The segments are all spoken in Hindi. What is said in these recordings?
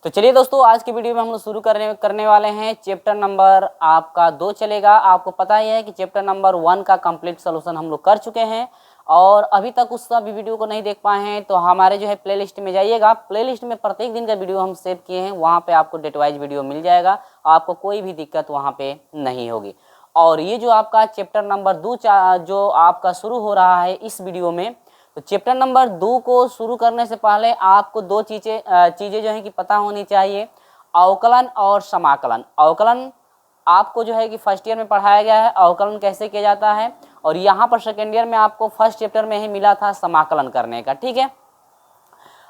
तो चलिए दोस्तों, आज की वीडियो में हम लोग शुरू करने वाले हैं। चैप्टर नंबर आपका 2 चलेगा। आपको पता ही है कि चैप्टर नंबर 1 का कंप्लीट सोल्यूशन हम लोग कर चुके हैं और अभी तक उस सभी वीडियो को नहीं देख पाए हैं तो हमारे जो है प्लेलिस्ट में जाइएगा। प्लेलिस्ट में प्रत्येक दिन का वीडियो हम सेव किए हैं, वहाँ पे आपको डेट वाइज वीडियो मिल जाएगा। आपको कोई भी दिक्कत वहाँ पे नहीं होगी। और ये जो आपका चैप्टर नंबर 2 जो आपका शुरू हो रहा है इस वीडियो में, तो चैप्टर नंबर 2 को शुरू करने से पहले आपको दो चीज़ें जो है कि पता होनी चाहिए, अवकलन और समाकलन। अवकलन आपको जो है कि फर्स्ट ईयर में पढ़ाया गया है, अवकलन कैसे किया जाता है, और यहाँ पर सेकेंड ईयर में आपको फर्स्ट चैप्टर में ही मिला था समाकलन करने का। ठीक है,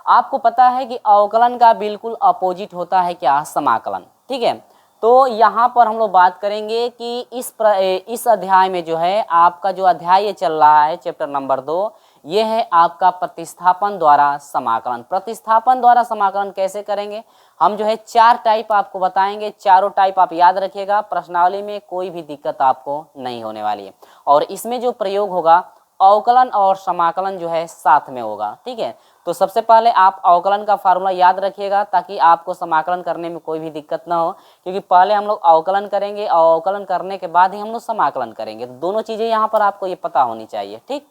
आपको पता है कि अवकलन का बिल्कुल अपोजिट होता है क्या, समाकलन। ठीक है, तो यहाँ पर हम लोग बात करेंगे कि इस अध्याय में जो है आपका जो अध्याय चल रहा है चैप्टर नंबर 2, ये है आपका प्रतिस्थापन द्वारा समाकलन। प्रतिस्थापन द्वारा समाकलन कैसे करेंगे, हम जो है 4 टाइप आपको बताएंगे। चारों टाइप आप याद रखिएगा, प्रश्नावली में कोई भी दिक्कत आपको नहीं होने वाली है। और इसमें जो प्रयोग होगा अवकलन और समाकलन जो है साथ में होगा। ठीक है, तो सबसे पहले आप अवकलन का फार्मूला याद रखिएगा ताकि आपको समाकलन करने में कोई भी दिक्कत ना हो, क्योंकि पहले हम लोग अवकलन करेंगे और अवकलन करने के बाद ही हम लोग समाकलन करेंगे। तो दोनों चीज़ें यहाँ पर आपको ये पता होनी चाहिए। ठीक,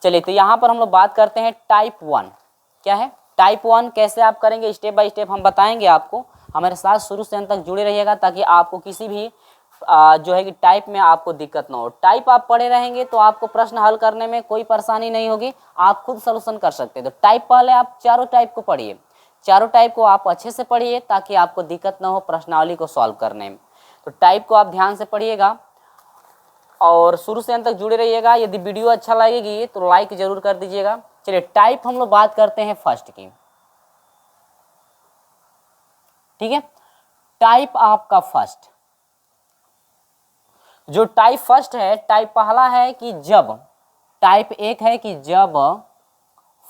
चलिए तो यहाँ पर हम लोग बात करते हैं टाइप 1 क्या है। टाइप 1 कैसे आप करेंगे, स्टेप बाय स्टेप हम बताएंगे आपको। हमारे साथ शुरू से अंत तक जुड़े रहिएगा ताकि आपको किसी भी जो है कि टाइप में आपको दिक्कत ना हो। टाइप आप पढ़े रहेंगे तो आपको प्रश्न हल करने में कोई परेशानी नहीं होगी, आप खुद सॉल्यूशन कर सकते हैं। तो टाइप पहले आप चारों टाइप को पढ़िए, चारों टाइप को आप अच्छे से पढ़िए ताकि आपको दिक्कत ना हो प्रश्नावली को सॉल्व करने में। तो टाइप को आप ध्यान से पढ़िएगा और शुरू से अंत तक जुड़े रहिएगा। यदि वीडियो अच्छा लगेगी तो लाइक जरूर कर दीजिएगा। चलिए टाइप हम लोग बात करते हैं फर्स्ट की। ठीक है, टाइप आपका फर्स्ट, जो टाइप फर्स्ट है, टाइप पहला है कि जब, टाइप 1 है कि जब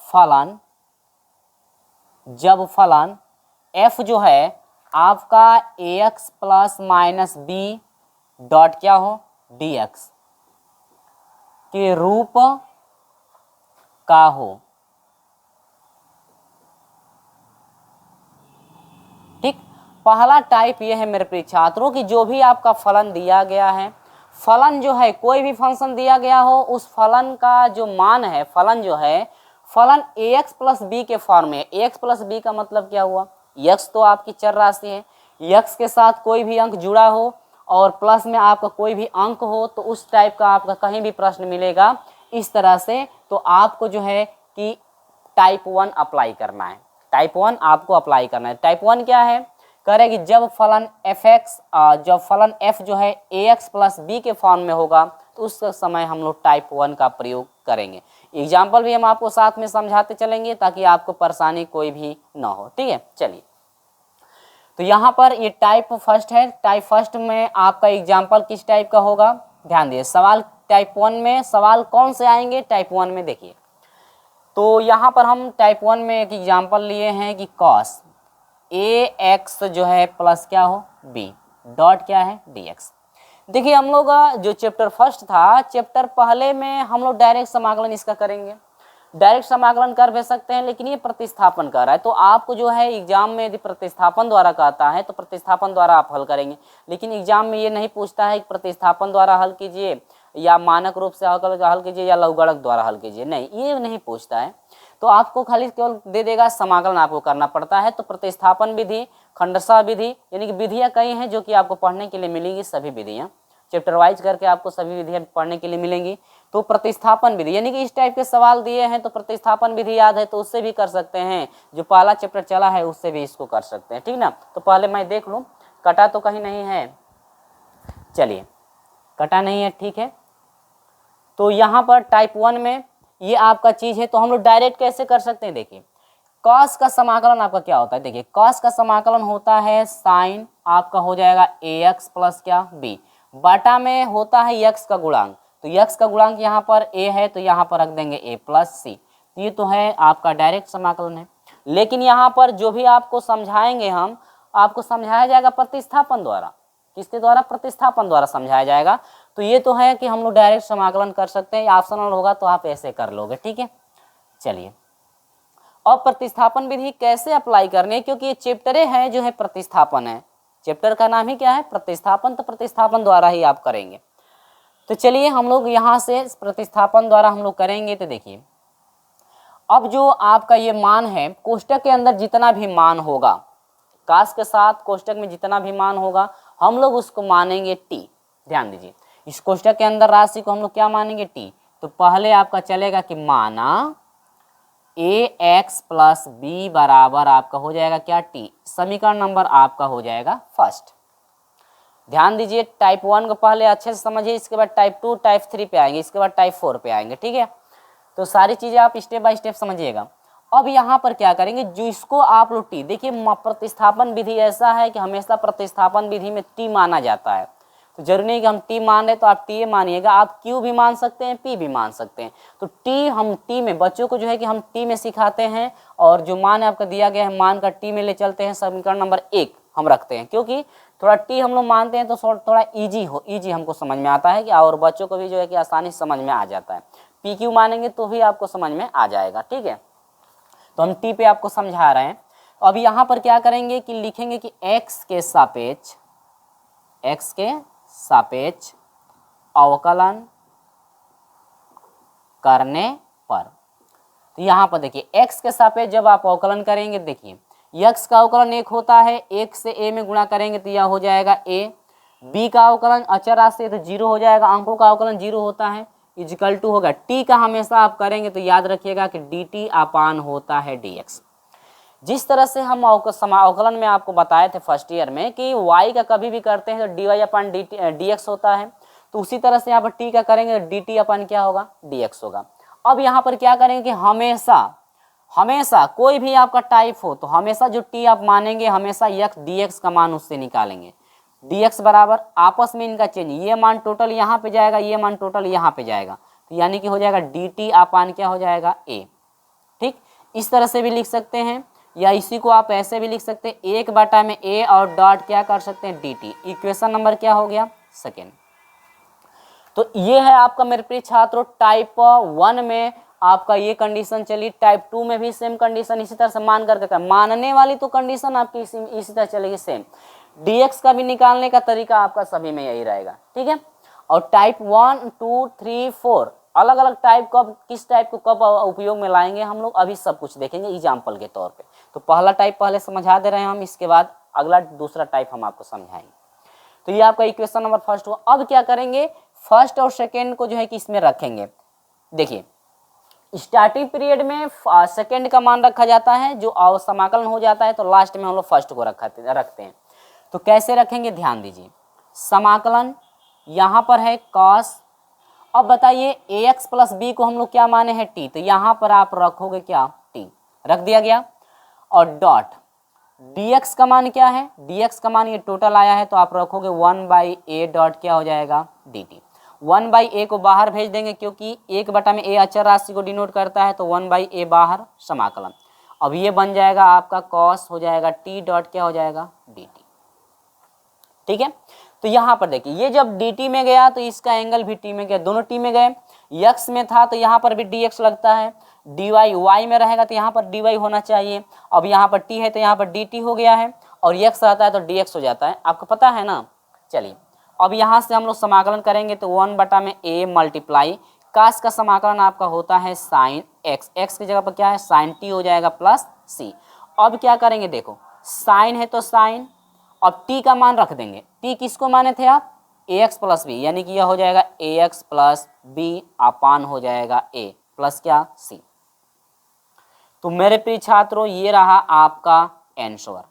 फलन f जो है आपका ax plus minus B dot क्या हो, dx के रूप का हो। ठीक, पहला टाइप यह है मेरे प्रिय छात्रों कि जो भी आपका फलन दिया गया है, फलन जो है कोई भी फंक्शन दिया गया हो, उस फलन का जो मान है, फलन जो है, फलन ax प्लस बी के फॉर्म में। ax प्लस बी का मतलब क्या हुआ, x तो आपकी चर राशि है, x के साथ कोई भी अंक जुड़ा हो और प्लस में आपका कोई भी अंक हो तो उस टाइप का आपका कहीं भी प्रश्न मिलेगा इस तरह से, तो आपको जो है कि टाइप 1 अप्लाई करना है। टाइप 1 आपको अप्लाई करना है। टाइप 1 क्या है, कह रहे कि जब फलन f जो है ax प्लस बी के फॉर्म में होगा तो उस समय हम लोग टाइप 1 का प्रयोग करेंगे। एग्जाम्पल भी हम आपको साथ में समझाते चलेंगे ताकि आपको परेशानी कोई भी ना हो। ठीक है, चलिए तो यहाँ पर ये टाइप फर्स्ट है। टाइप फर्स्ट में आपका एग्जाम्पल किस टाइप का होगा, ध्यान दिए। सवाल टाइप 1 में सवाल कौन से आएंगे टाइप 1 में, देखिए तो यहाँ पर हम टाइप 1 में एक एग्जाम्पल लिए हैं कि cos ax जो है प्लस क्या हो b डॉट क्या है dx। देखिए हम लोग जो चैप्टर फर्स्ट था, चैप्टर पहले में हम लोग डायरेक्ट समाकलन इसका करेंगे। डायरेक्ट समाकलन कर भी सकते हैं, लेकिन ये प्रतिस्थापन कर रहा है तो आपको जो है एग्जाम में यदि प्रतिस्थापन द्वारा कहता है तो प्रतिस्थापन द्वारा आप हल करेंगे। लेकिन एग्जाम में ये नहीं पूछता है कि प्रतिस्थापन द्वारा हल कीजिए या मानक रूप से हल कीजिए या लघुगणक द्वारा हल कीजिए, नहीं, ये नहीं पूछता है। तो आपको खाली केवल दे देगा समाकलन आपको करना पड़ता है। तो प्रतिस्थापन विधि, खंडशः विधि, यानी कि विधियाँ कई हैं जो कि आपको पढ़ने के लिए मिलेंगी। सभी विधियाँ चैप्टर वाइज करके आपको सभी विधियाँ पढ़ने के लिए मिलेंगी। तो प्रतिस्थापन विधि यानी कि इस टाइप के सवाल दिए हैं तो प्रतिस्थापन विधि याद है तो उससे भी कर सकते हैं। जो पहला चैप्टर चला है उससे भी इसको कर सकते हैं। ठीक ना, तो पहले मैं देख लूँ कटा तो कहीं नहीं है, चलिए कटा नहीं है, ठीक है। तो यहाँ पर टाइप 1 में ये आपका चीज़ है तो हम लोग डायरेक्ट कैसे कर सकते हैं, देखिए कॉस का समाकलन आपका क्या होता है, देखिए कॉस का समाकलन होता है साइन आपका हो जाएगा ax प्लस क्या b, बाटा में होता है x का गुणांक, तो x का गुणांक यहाँ पर a है तो यहाँ पर रख देंगे a प्लस c। ये तो है आपका डायरेक्ट समाकलन है। लेकिन यहाँ पर जो भी आपको समझाएंगे हम, आपको समझाया जाएगा प्रतिस्थापन द्वारा। किसके द्वारा, प्रतिस्थापन द्वारा समझाया जाएगा। तो ये तो है कि हम लोग डायरेक्ट समाकलन कर सकते हैं, ऑप्शनल होगा तो आप ऐसे कर लोगे। ठीक है, चलिए अब प्रतिस्थापन विधि कैसे अप्लाई करनी है, क्योंकि ये चैप्टरे है जो है प्रतिस्थापन है, चैप्टर का नाम ही क्या है, प्रतिस्थापन, तो प्रतिस्थापन द्वारा ही आप करेंगे। तो चलिए हम लोग यहाँ से प्रतिस्थापन द्वारा हम लोग करेंगे। तो देखिए अब जो आपका ये मान है, कोष्टक के अंदर जितना भी मान होगा, काश के साथ कोष्टक में जितना भी मान होगा हम लोग उसको मानेंगे टी। ध्यान दीजिए, इस कोष्टक के अंदर राशि को हम लोग क्या मानेंगे, टी। तो पहले आपका चलेगा कि माना ax प्लस बी बराबर आपका हो जाएगा क्या, टी। समीकरण नंबर आपका हो जाएगा फर्स्ट। ध्यान दीजिए, टाइप 1 को पहले अच्छे से समझिए, इसके बाद टाइप 2 टाइप 3 पे आएंगे, इसके बाद टाइप 4 पे आएंगे, ठीक है। तो सारी चीजें आप स्टेप बाय स्टेप समझिएगा। अब यहाँ पर क्या करेंगे, जो इसको आप लोग टी, देखिए प्रतिस्थापन विधि ऐसा है कि हमेशा प्रतिस्थापन विधि में टी माना जाता है। तो जरूरी नहीं कि हम टी मान रहे तो आप टी मानिएगा, आप क्यू भी मान सकते हैं, पी भी मान सकते हैं। तो टी, हम टी में बच्चों को जो है कि हम टी में सिखाते हैं, और जो मान आपका दिया गया है मान का टी में ले चलते हैं, समीकरण नंबर 1 हम रखते हैं, क्योंकि थोड़ा टी हम लोग मानते हैं तो थोड़ा इजी हमको समझ में आता है कि, और बच्चों को भी जो है कि आसानी से समझ में आ जाता है। पी क्यू मानेंगे तो भी आपको समझ में आ जाएगा, ठीक है। तो हम टी पे आपको समझा रहे हैं। अब यहाँ पर क्या करेंगे कि लिखेंगे कि x के सापेक्ष अवकलन करने पर, तो यहाँ पर देखिए x के सापेक्ष जब आप अवकलन करेंगे, देखिए x का अवकलन 1 होता है, 1 से a में गुणा करेंगे तो यह हो जाएगा a। b का अवकलन अचर राशि तो 0 हो जाएगा, अंकों का अवकलन 0 होता है, इक्वल टू होगा t का हमेशा आप करेंगे तो याद रखिएगा कि dt अपान होता है dx। जिस तरह से हम अवकलन में आपको बताए थे फर्स्ट ईयर में कि y का कभी भी करते हैं तो dy अपान dx होता है, तो उसी तरह से यहाँ पर t का करेंगे तो dt अपान क्या होगा, dx होगा। अब यहाँ पर क्या करेंगे कि हमेशा कोई भी आपका टाइप हो तो हमेशा जो t आप मानेंगे, हमेशा x dx का मान उससे निकालेंगे। dx बराबर आपस में इनका चेंज, ये मान टोटल यहाँ पे जाएगा, ये मान टोटल यहाँ पे जाएगा, तो यानी कि हो जाएगा dt अपान क्या हो जाएगा, a। ठीक, इस तरह से भी लिख सकते हैं, या इसी को आप ऐसे भी लिख सकते हैं, 1 में a और डॉट क्या कर सकते हैं, dt। इक्वेशन नंबर क्या हो गया, सेकेंड। तो ये है आपका मेरे प्रिय छात्रों टाइप 1 में आपका ये कंडीशन चली। टाइप 2 में भी सेम कंडीशन इसी तरह से मान करके, मानने वाली तो कंडीशन आपकी इसी तरह चलेगी सेम। dx का भी निकालने का तरीका आपका सभी में यही रहेगा, ठीक है। और टाइप 1 2 3 4 अलग अलग टाइप कब, किस टाइप को कब उपयोग में लाएंगे हम लोग, अभी सब कुछ देखेंगे एग्जाम्पल के तौर पे। तो पहला टाइप पहले समझा दे रहे हैं हम, इसके बाद अगला दूसरा टाइप हम आपको समझाएंगे। तो ये आपका इक्वेशन नंबर फर्स्ट हुआ। अब क्या करेंगे, फर्स्ट और सेकेंड को जो है कि इसमें रखेंगे। देखिए स्टार्टिंग पीरियड में सेकेंड का मान रखा जाता है, जो समाकलन हो जाता है तो लास्ट में हम लोग फर्स्ट को रखते हैं। तो कैसे रखेंगे, ध्यान दीजिए, समाकलन यहाँ पर है cos। अब बताइए ax प्लस बी को हम लोग क्या माने हैं, t, तो यहाँ पर आप रखोगे क्या, t रख दिया गया। और डॉट dx का मान क्या है, dx का मान ये टोटल आया है तो आप रखोगे 1/a डॉट क्या हो जाएगा, dt। 1/a को बाहर भेज देंगे, क्योंकि 1 में a अचर राशि को डिनोट करता है, तो 1/a बाहर, समाकलन। अब ये बन जाएगा आपका cos हो जाएगा t डॉट क्या हो जाएगा, dt। ठीक है, तो यहाँ पर देखिए ये जब dt में गया तो इसका एंगल भी t में गया, दोनों t में गए। x में था तो यहाँ पर भी dx लगता है, dy y में रहेगा तो यहाँ पर dy होना चाहिए। अब यहाँ पर t है तो यहाँ पर dt हो गया है, और x रहता है तो dx हो जाता है, आपको पता है ना। चलिए अब यहाँ से हम लोग समाकलन करेंगे तो 1 में a मल्टीप्लाई कास का समाकलन आपका होता है साइन x, x की जगह पर क्या है साइन t हो जाएगा प्लस c। अब क्या करेंगे, देखो साइन है तो साइन, अब t का मान रख देंगे, t किसको माने थे आप, ax प्लस बी, यानी कि यह हो जाएगा ax प्लस बी अपान हो जाएगा a प्लस क्या, c। तो मेरे प्रिय छात्रों ये रहा आपका आंसर,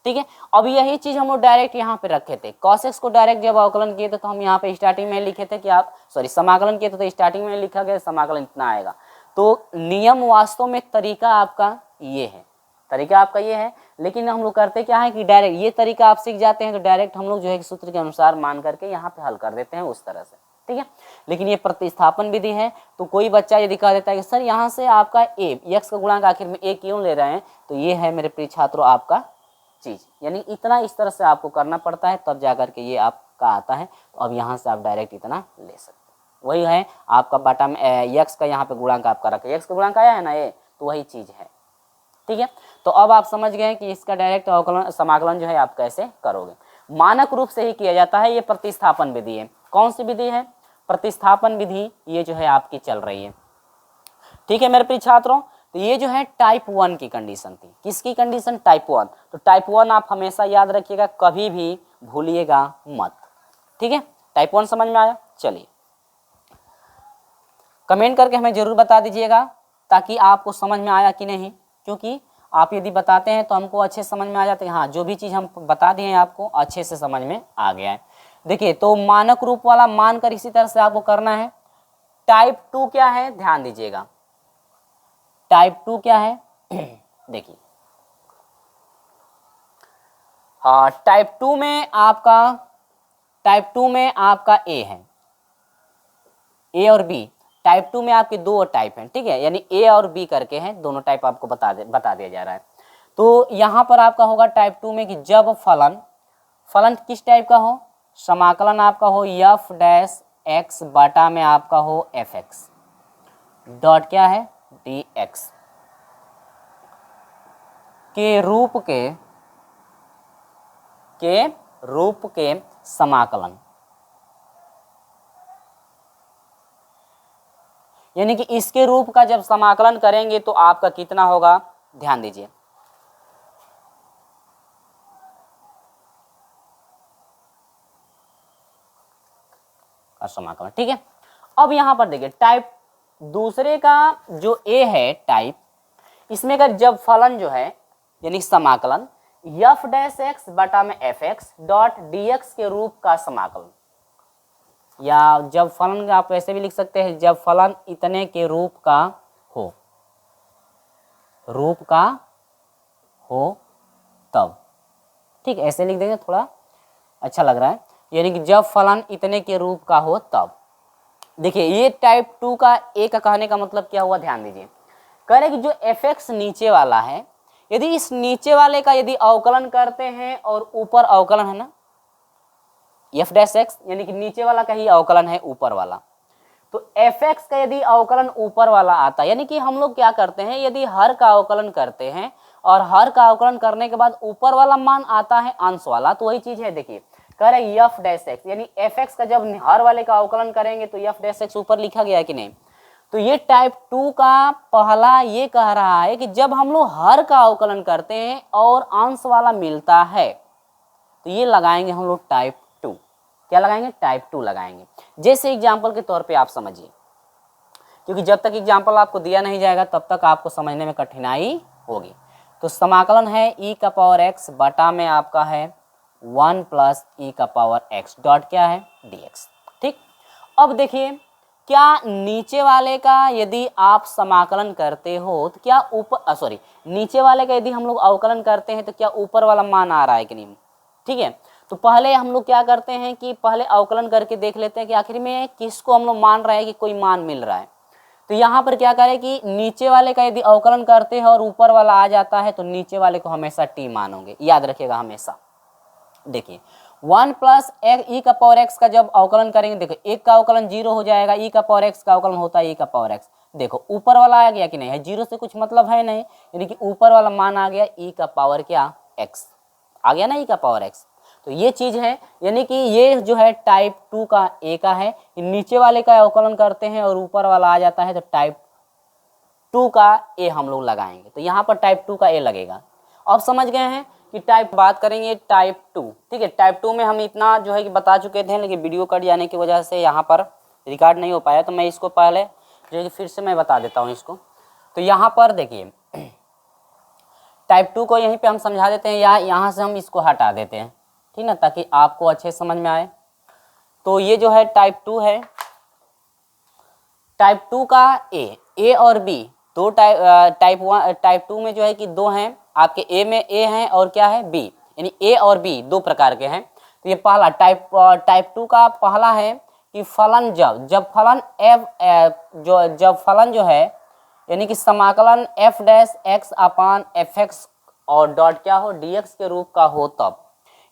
ठीक है। अब यही चीज हम लोग डायरेक्ट यहाँ पे रखे थे, cos x को डायरेक्ट जब अवकलन किए थे तो हम यहाँ पे स्टार्टिंग में लिखे थे कि आप समाकलन किए थे तो स्टार्टिंग में लिखा गया समाकलन इतना आएगा। तो नियम वास्तव में तरीका आपका ये है, लेकिन हम लोग करते क्या है कि डायरेक्ट ये तरीका आप सीख जाते हैं तो डायरेक्ट हम लोग जो है सूत्र के अनुसार मान करके यहाँ पे हल कर देते हैं उस तरह से, ठीक है। लेकिन ये प्रतिस्थापन विधि है, तो कोई बच्चा ये दिखा देता है कि सर यहाँ से आपका x का गुणांक आखिर में a क्यों ले रहे हैं, तो ये है मेरे प्रिय छात्रों आपका चीज, यानी इतना इस तरह से आपको करना पड़ता है तब जाकर के ये आपका आता है। तो अब यहाँ से आप डायरेक्ट इतना ले सकते हैं, वही है आपका बाटा में x का यहाँ पे गुणांक आपका रखे, x का गुणांक आया है ना ये, तो वही चीज है। ठीक है। तो अब आप समझ गए कि इसका डायरेक्ट अवकलन समाकलन जो है आप कैसे करोगे। मानक रूप से ही किया जाता है, ये प्रतिस्थापन विधि है। कौन सी विधि है? प्रतिस्थापन विधि, ये जो है आपकी चल रही है। ठीक है मेरे प्रिय छात्रों, तो ये जो है टाइप 1 की कंडीशन थी। किसकी कंडीशन? टाइप 1। तो टाइप 1 आप हमेशा याद रखिएगा, कभी भी भूलिएगा मत। ठीक है, टाइप 1 समझ में आया? चलिए कमेंट करके हमें जरूर बता दीजिएगा ताकि आपको समझ में आया कि नहीं, क्योंकि आप यदि बताते हैं तो हमको अच्छे समझ में आ जाते हैं। हाँ, जो भी चीज़ हम बता दिए हैं आपको अच्छे से समझ में आ गया है। देखिए, तो मानक रूप वाला मानकर इसी तरह से आपको करना है। टाइप 2 क्या है? ध्यान दीजिएगा, टाइप 2 क्या है? देखिए, हाँ, टाइप 2 में आपका ए है, ए और बी। टाइप 2 में आपके दो टाइप हैं, ठीक है, यानी ए और बी करके हैं, दोनों टाइप आपको बता दिया जा रहा है। तो यहाँ पर आपका होगा टाइप 2 में कि जब फलन किस टाइप का हो? समाकलन आपका हो एफ डैश एक्स बटा में आपका हो एफ एक्स डॉट क्या है? डी एक्स के रूप के समाकलन, यानी कि इसके रूप का जब समाकलन करेंगे तो आपका कितना होगा? ध्यान दीजिए, का समाकलन। ठीक है, अब यहां पर देखिए, टाइप दूसरे का जो ए है टाइप, इसमें का जब फलन जो है यानी समाकलन एफ डैश एक्स बटा में F x dot D x के रूप का समाकलन, या जब फलन आप ऐसे भी लिख सकते हैं, जब फलन इतने के रूप का हो तब। ठीक, ऐसे लिख देंगे, थोड़ा अच्छा लग रहा है, यानी कि जब फलन इतने के रूप का हो तब। देखिए, ये टाइप 2 का ए का कहने का मतलब क्या हुआ? ध्यान दीजिए, कह रहे कि जो एफ एक्स नीचे वाला है, यदि इस नीचे वाले का यदि अवकलन करते हैं और ऊपर अवकलन है ना एफ डैश एक्स, यानी कि नीचे वाला का ही अवकलन है ऊपर वाला, तो एफ एक्स का यदि अवकलन ऊपर वाला आता है, यानी कि हम लोग क्या करते हैं, यदि हर का अवकलन करते हैं और हर का अवकलन करने के बाद ऊपर वाला मान आता है अंश वाला, तो वही चीज है। देखिए, कह रहे एफ डैश एक्स, यानी एफ एक्स का जब हर वाले का अवकलन करेंगे तो एफ डैश एक्स ऊपर लिखा गया है कि नहीं? तो ये टाइप 2 का पहला ये कह रहा है कि जब हम लोग हर का अवकलन करते हैं और अंश वाला मिलता है तो ये लगाएंगे हम लोग टाइप 2। क्या लगाएंगे? टाइप 2 लगाएंगे। जैसे एग्जाम्पल के तौर पे आप समझिए, क्योंकि जब तक एग्जाम्पल आपको दिया नहीं जाएगा तब तक आपको समझने में कठिनाई होगी। तो समाकलन है ई का पावर एक्स बटा में आपका है 1 प्लस ई का पावर एक्स डॉट क्या है? D x. ठीक, अब देखिए, क्या नीचे वाले का यदि आप समाकलन करते हो तो क्या नीचे वाले का यदि हम लोग अवकलन करते हैं तो क्या ऊपर वाला मान आ रहा है कि नहीं? ठीक है, तो पहले हम लोग क्या करते हैं कि पहले अवकलन करके देख लेते हैं कि आखिर में किसको हम लोग मान रहे हैं कि कोई मान मिल रहा है। तो यहाँ पर क्या करें कि नीचे वाले का यदि अवकलन करते हैं और ऊपर वाला आ जाता है तो नीचे वाले को हमेशा टी मानोगे, याद रखिएगा हमेशा। देखिए, 1 प्लस ई का पावर एक्स का जब अवकलन करेंगे, देखो एक का अवकलन 0 हो जाएगा, ई का पावर एक्स का अवकलन होता है ई का पावर एक्स। देखो ऊपर वाला आ गया कि नहीं है, 0 से कुछ मतलब है नहीं, यानी कि ऊपर वाला मान आ गया ई का पावर क्या? एक्स आ गया ना, ई का पावर एक्स। तो ये चीज है, यानी कि ये जो है टाइप 2 का ए का है, नीचे वाले का अवकलन करते हैं और ऊपर वाला आ जाता है तो टाइप 2 का ए हम लोग लगाएंगे। तो यहाँ पर टाइप 2 का ए लगेगा। अब समझ गए हैं कि टाइप बात करेंगे टाइप 2। ठीक है, टाइप 2 में हम इतना जो है कि बता चुके थे, लेकिन वीडियो कट जाने की वजह से यहाँ पर रिकॉर्ड नहीं हो पाया, तो मैं इसको पहले जो है कि फिर से मैं बता देता हूँ इसको। तो यहाँ पर देखिए, टाइप 2 को यहीं पे हम समझा देते हैं, या यहाँ से हम इसको हटा देते हैं, ठीक ना, ताकि आपको अच्छे समझ में आए। तो ये जो है टाइप 2 है, टाइप 2 का ए और बी दो टाइप 2 में जो है कि दो हैं आपके, ए में ए हैं और क्या है? बी, यानी ए और बी दो प्रकार के हैं। तो ये पहला टाइप 2 का पहला है कि फलन जब फलन जो है यानी कि समाकलन F dash x upon F x और डॉट क्या हो? डी एक्स के रूप का हो तब।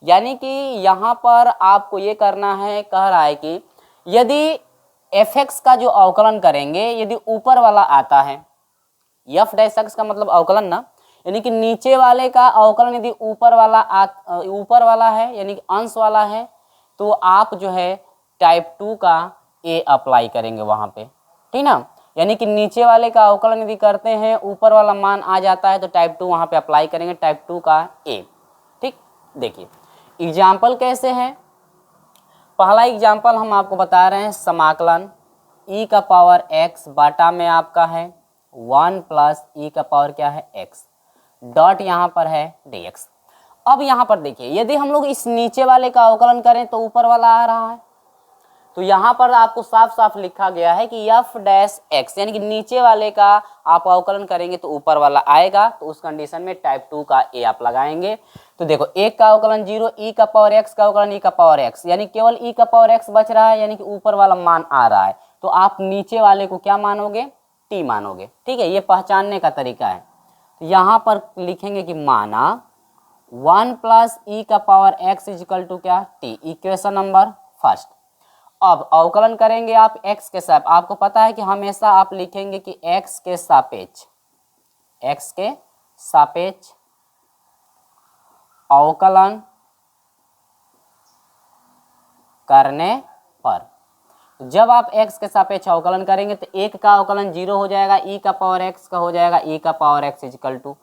यानी कि यहाँ पर आपको ये करना है, कह रहा है कि यदि एफ एक्स का जो अवकलन करेंगे यदि ऊपर वाला आता है, एफ डैश एक्स का मतलब अवकलन ना, यानी कि नीचे वाले का अवकलन यदि ऊपर वाला है यानी कि अंश वाला है तो आप जो है टाइप 2 का ए अप्लाई करेंगे वहां पे, ठीक ना। यानी कि नीचे वाले का अवकलन यदि करते हैं ऊपर वाला मान आ जाता है तो टाइप 2 वहां पे अप्लाई करेंगे, टाइप 2 का ए। ठीक, देखिए एग्जाम्पल कैसे है। पहला एग्जाम्पल हम आपको बता रहे हैं समाकलन e का पावर x बाटा में आपका है 1 प्लस e का पावर क्या है x, डॉट यहाँ पर है dx। अब यहाँ पर देखिए यदि हम लोग इस नीचे वाले का अवकलन करें तो ऊपर वाला आ रहा है, तो यहाँ पर आपको साफ साफ लिखा गया है कि f डैश x यानी कि नीचे वाले का आप अवकलन करेंगे तो ऊपर वाला आएगा, तो उस कंडीशन में टाइप 2 का ए आप लगाएंगे। तो देखो एक का अवकलन 0, e का पावर x का अवकलन e का पावर x, यानी केवल e का पावर x बच रहा है, यानी कि ऊपर वाला मान आ रहा है, तो आप नीचे वाले को क्या मानोगे, t मानोगे। ठीक है, ये पहचानने का तरीका है। तो यहाँ पर लिखेंगे कि माना 1 प्लस e का पावर x इजिकल टू क्या, t, इक्वेशन नंबर फर्स्ट। अब अवकलन करेंगे आप x के साथ, आपको पता है कि हमेशा आप लिखेंगे कि x के सापेक्ष अवकलन करने पर, जब आप x के सापेक्ष अवकलन करेंगे तो एक का अवकलन 0 हो जाएगा, e का पावर x का हो जाएगा e का power x equal to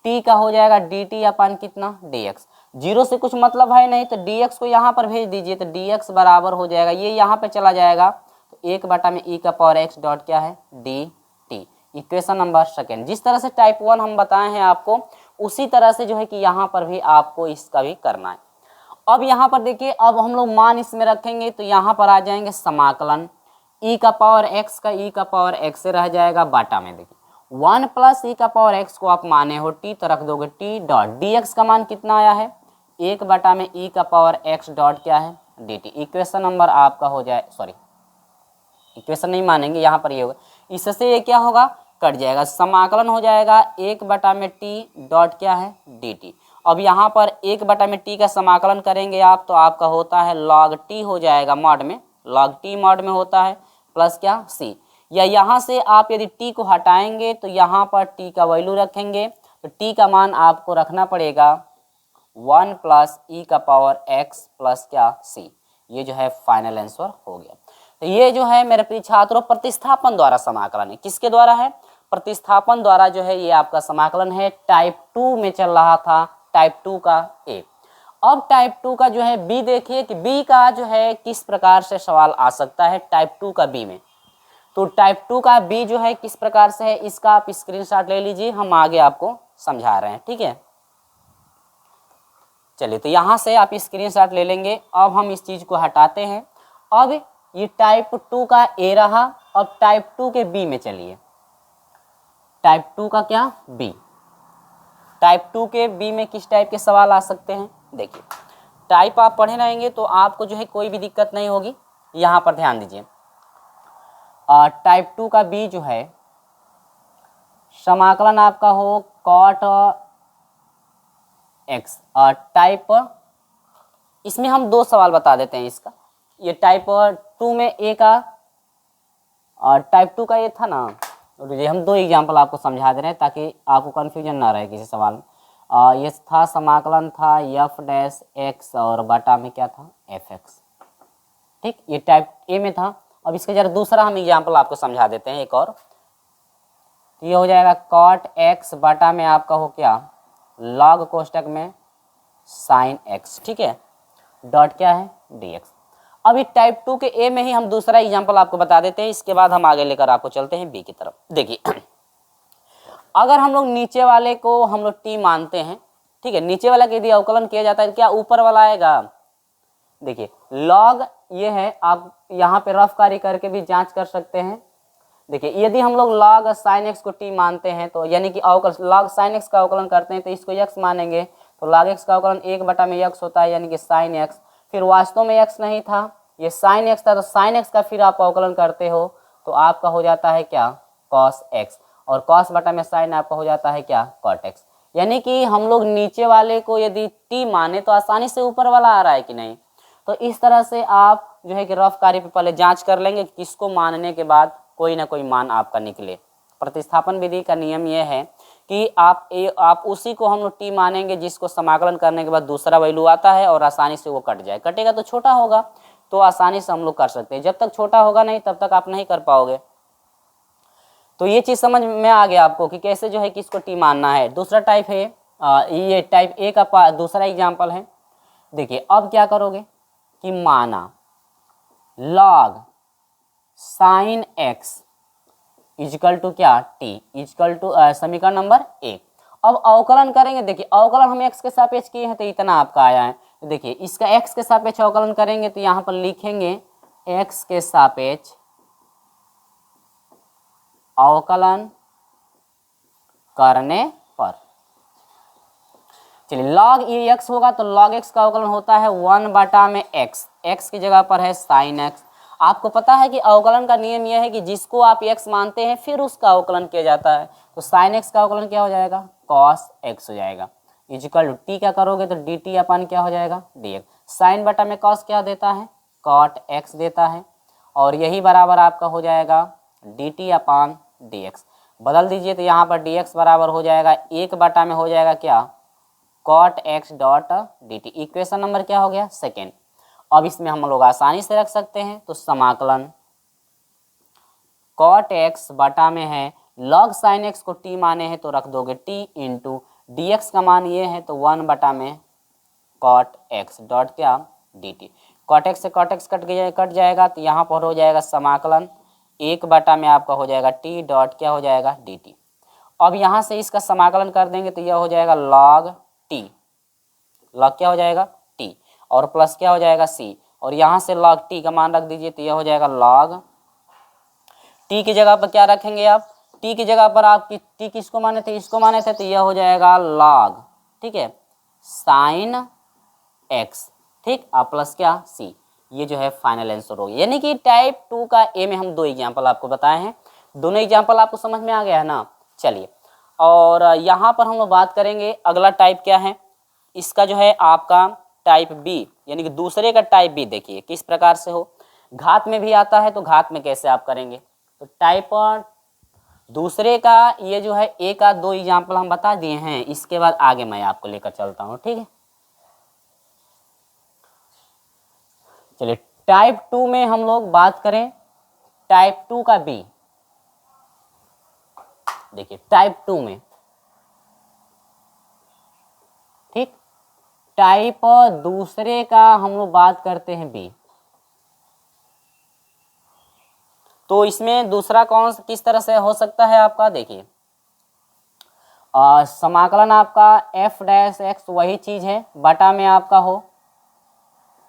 t का हो जाएगा dt अपन कितना dx। 0 से कुछ मतलब है नहीं तो dx को यहाँ पर भेज दीजिए, तो dx बराबर हो जाएगा, ये यहाँ पे चला जाएगा तो 1 बटा में e का पावर x डॉट क्या है dt, इक्वेशन नंबर सेकेंड। जिस तरह से टाइप 1 हम बताए हैं आपको, उसी तरह से जो है कि यहाँ पर भी आपको इसका भी करना है। अब यहाँ पर देखिए, अब हम लोग मान इसमें रखेंगे तो यहाँ पर आ जाएंगे समाकलन e का पावर x का e का पावर x से रह जाएगा बाटा में, देखिए 1 प्लस e का पावर x को आप माने हो t तो रख दोगे t डॉट dx का मान कितना आया है 1 बटा में e का पावर x डॉट क्या है dt। इक्वेशन नंबर आपका हो जाए, सॉरी इक्वेशन नहीं मानेंगे, यहाँ पर ये होगा, इससे ये क्या होगा कट जाएगा, समाकलन हो जाएगा 1 बटा में t डॉट क्या है dt। अब यहाँ पर 1 बटा में t का समाकलन करेंगे आप तो आपका होता है log t हो जाएगा मॉड में, log t मॉड में होता है प्लस क्या c, या यहाँ से आप यदि t को हटाएंगे तो यहाँ पर t का वैल्यू रखेंगे तो t का मान आपको रखना पड़ेगा 1 प्लस e का पावर x प्लस क्या c, ये जो है फाइनल आंसर हो गया। तो ये जो है मेरे प्रिय छात्रों प्रतिस्थापन द्वारा समाकलन है, किसके द्वारा है, प्रतिस्थापन द्वारा जो है ये आपका समाकलन है। टाइप 2 में चल रहा था, टाइप 2 का ए। अब टाइप 2 का जो है बी, देखिए कि बी का जो है किस प्रकार से सवाल आ सकता है टाइप 2 का बी में। तो टाइप 2 का बी जो है किस प्रकार से है, इसका आप स्क्रीनशॉट ले लीजिए, हम आगे आपको समझा रहे हैं, ठीक है। चलिए तो यहाँ से आप स्क्रीनशॉट ले लेंगे। अब हम इस चीज को हटाते हैं। अब ये टाइप 2 का ए रहा, अब टाइप 2 के बी में चलिए, टाइप 2 का क्या बी, टाइप 2 के बी में किस टाइप के सवाल आ सकते हैं। देखिए टाइप आप पढ़े रहेंगे तो आपको जो है कोई भी दिक्कत नहीं होगी, यहाँ पर ध्यान दीजिए। टाइप 2 का बी जो है समाकलन आपका हो कॉट एक्स, टाइप इसमें हम 2 सवाल बता देते हैं इसका। ये टाइप 2 में ए का, टाइप 2 का ये था ना, ये हम 2 एग्जाम्पल आपको समझा दे रहे हैं ताकि आपको कन्फ्यूजन ना रहे किसी सवाल में। ये था समाकलन था एफ डैश एक्स और बटा में क्या था एफ एक्स, ठीक, ये टाइप ए में था। अब इसका जरा दूसरा हम एग्जाम्पल आपको समझा देते हैं एक और। ये हो जाएगा कॉट एक्स बटा में आपका हो क्या लॉग कोष्टक में साइन एक्स, ठीक है, डॉट क्या है dx। अभी टाइप 2 के ए में ही हम दूसरा एग्जाम्पल आपको बता देते हैं, इसके बाद हम आगे लेकर आपको चलते हैं बी की तरफ। देखिए अगर हम लोग नीचे वाले को हम लोग टी मानते हैं, ठीक है, नीचे वाला के यदि अवकलन किया जाता है तो क्या ऊपर वाला आएगा। देखिए लॉग ये है, आप यहाँ पे रफ कार्य करके भी जांच कर सकते हैं। देखिए यदि हम लोग log sin x को t मानते हैं तो यानी कि अवकलन log sin x का अवकलन करते हैं तो इसको x मानेंगे, तो log x का अवकलन 1 बटा में x होता है यानी कि sin x, फिर वास्तव में x नहीं था, ये sin x था, तो sin x का फिर आप अवकलन करते हो तो आपका हो जाता है क्या cos x, और cos बटा में sin आपका हो जाता है क्या cot x। यानी कि हम लोग नीचे वाले को यदि t माने तो आसानी से ऊपर वाला आ रहा है कि नहीं। तो इस तरह से आप जो है कि रफ कार्य पे पहले जांच कर लेंगे, किसको मानने के बाद कोई ना कोई मान आपका निकले। प्रतिस्थापन विधि का नियम यह है कि आप उसी को हम लोग टी मानेंगे जिसको समाकलन करने के बाद दूसरा वैल्यू आता है और आसानी से वो कट जाए। कटेगा तो छोटा होगा तो आसानी से हम लोग कर सकते हैं, जब तक छोटा होगा नहीं तब तक आप नहीं कर पाओगे। तो ये चीज़ समझ में आ गया आपको कि कैसे जो है किसको टी मानना है। दूसरा टाइप है ये टाइप ए का दूसरा एग्जाम्पल है। देखिए अब क्या करोगे कि माना log sin x equal to क्या टी, इजकल टू समीकरण नंबर 1। अब अवकलन करेंगे। देखिए अवकलन हम x के सापेक्ष किए हैं तो इतना आपका आया है। तो देखिए इसका x के सापेक्ष अवकलन करेंगे तो यहाँ पर लिखेंगे x के सापेक्ष अवकलन करने पर, चलिए log ये x होगा तो log x का अवकलन होता है 1/x, x की जगह पर है sin x। आपको पता है कि अवकलन का नियम यह है कि जिसको आप x मानते हैं फिर उसका अवकलन किया जाता है। तो sin x का अवकलन क्या हो जाएगा, cos x हो जाएगा, इक्वल टू t क्या करोगे तो dt अपन क्या हो जाएगा dx। sin बटा में cos क्या देता है, cot x देता है, और यही बराबर आपका हो जाएगा dt अपान dx। बदल दीजिए तो यहाँ पर dx बराबर हो जाएगा 1/में हो जाएगा क्या, cot x dot dt। Equation number क्या हो गया, सेकेंड। अब इसमें हम लोग आसानी से रख सकते हैं तो समाकलन cot x बटा में है log sin x को t माने हैं तो रख दोगे t इंटू dx का मान ये है तो 1 में cot x डॉट क्या dt। cot x से cot x कट जाएगा तो यहाँ पर हो जाएगा समाकलन 1 में आपका हो जाएगा t डॉट क्या हो जाएगा dt। अब यहाँ से इसका समाकलन कर देंगे तो यह हो जाएगा log t, log क्या हो जाएगा t, और प्लस क्या हो जाएगा c, और यहाँ से log t का मान रख दीजिए तो यह हो जाएगा log t की जगह पर क्या रखेंगे आप, t की जगह पर आप t किसको माने थे, इसको माने थे, तो यह हो जाएगा log, ठीक है, sin x, ठीक, आप प्लस क्या c। ये जो है फाइनल आंसर हो गया। यानी कि टाइप 2 का ए में हम 2 एग्जाम्पल आपको बताए हैं। दोनों एग्जाम्पल आपको समझ में आ गया है ना। चलिए और यहाँ पर हम लोग बात करेंगे अगला टाइप क्या है। इसका जो है आपका टाइप बी, यानी कि दूसरे का टाइप बी। देखिए किस प्रकार से हो, घात में भी आता है तो घात में कैसे आप करेंगे। तो टाइप दूसरे का ये जो है ए का 2 एग्जाम्पल हम बता दिए हैं, इसके बाद आगे मैं आपको लेकर चलता हूँ, ठीक है। चलिए टाइप 2 में हम लोग बात करें टाइप 2 का बी। देखिए टाइप 2 में, ठीक, टाइप दूसरे का हम लोग बात करते हैं बी। तो इसमें दूसरा कौन किस तरह से हो सकता है आपका, देखिए समाकलन आपका f डैश x वही चीज है, बटा में आपका हो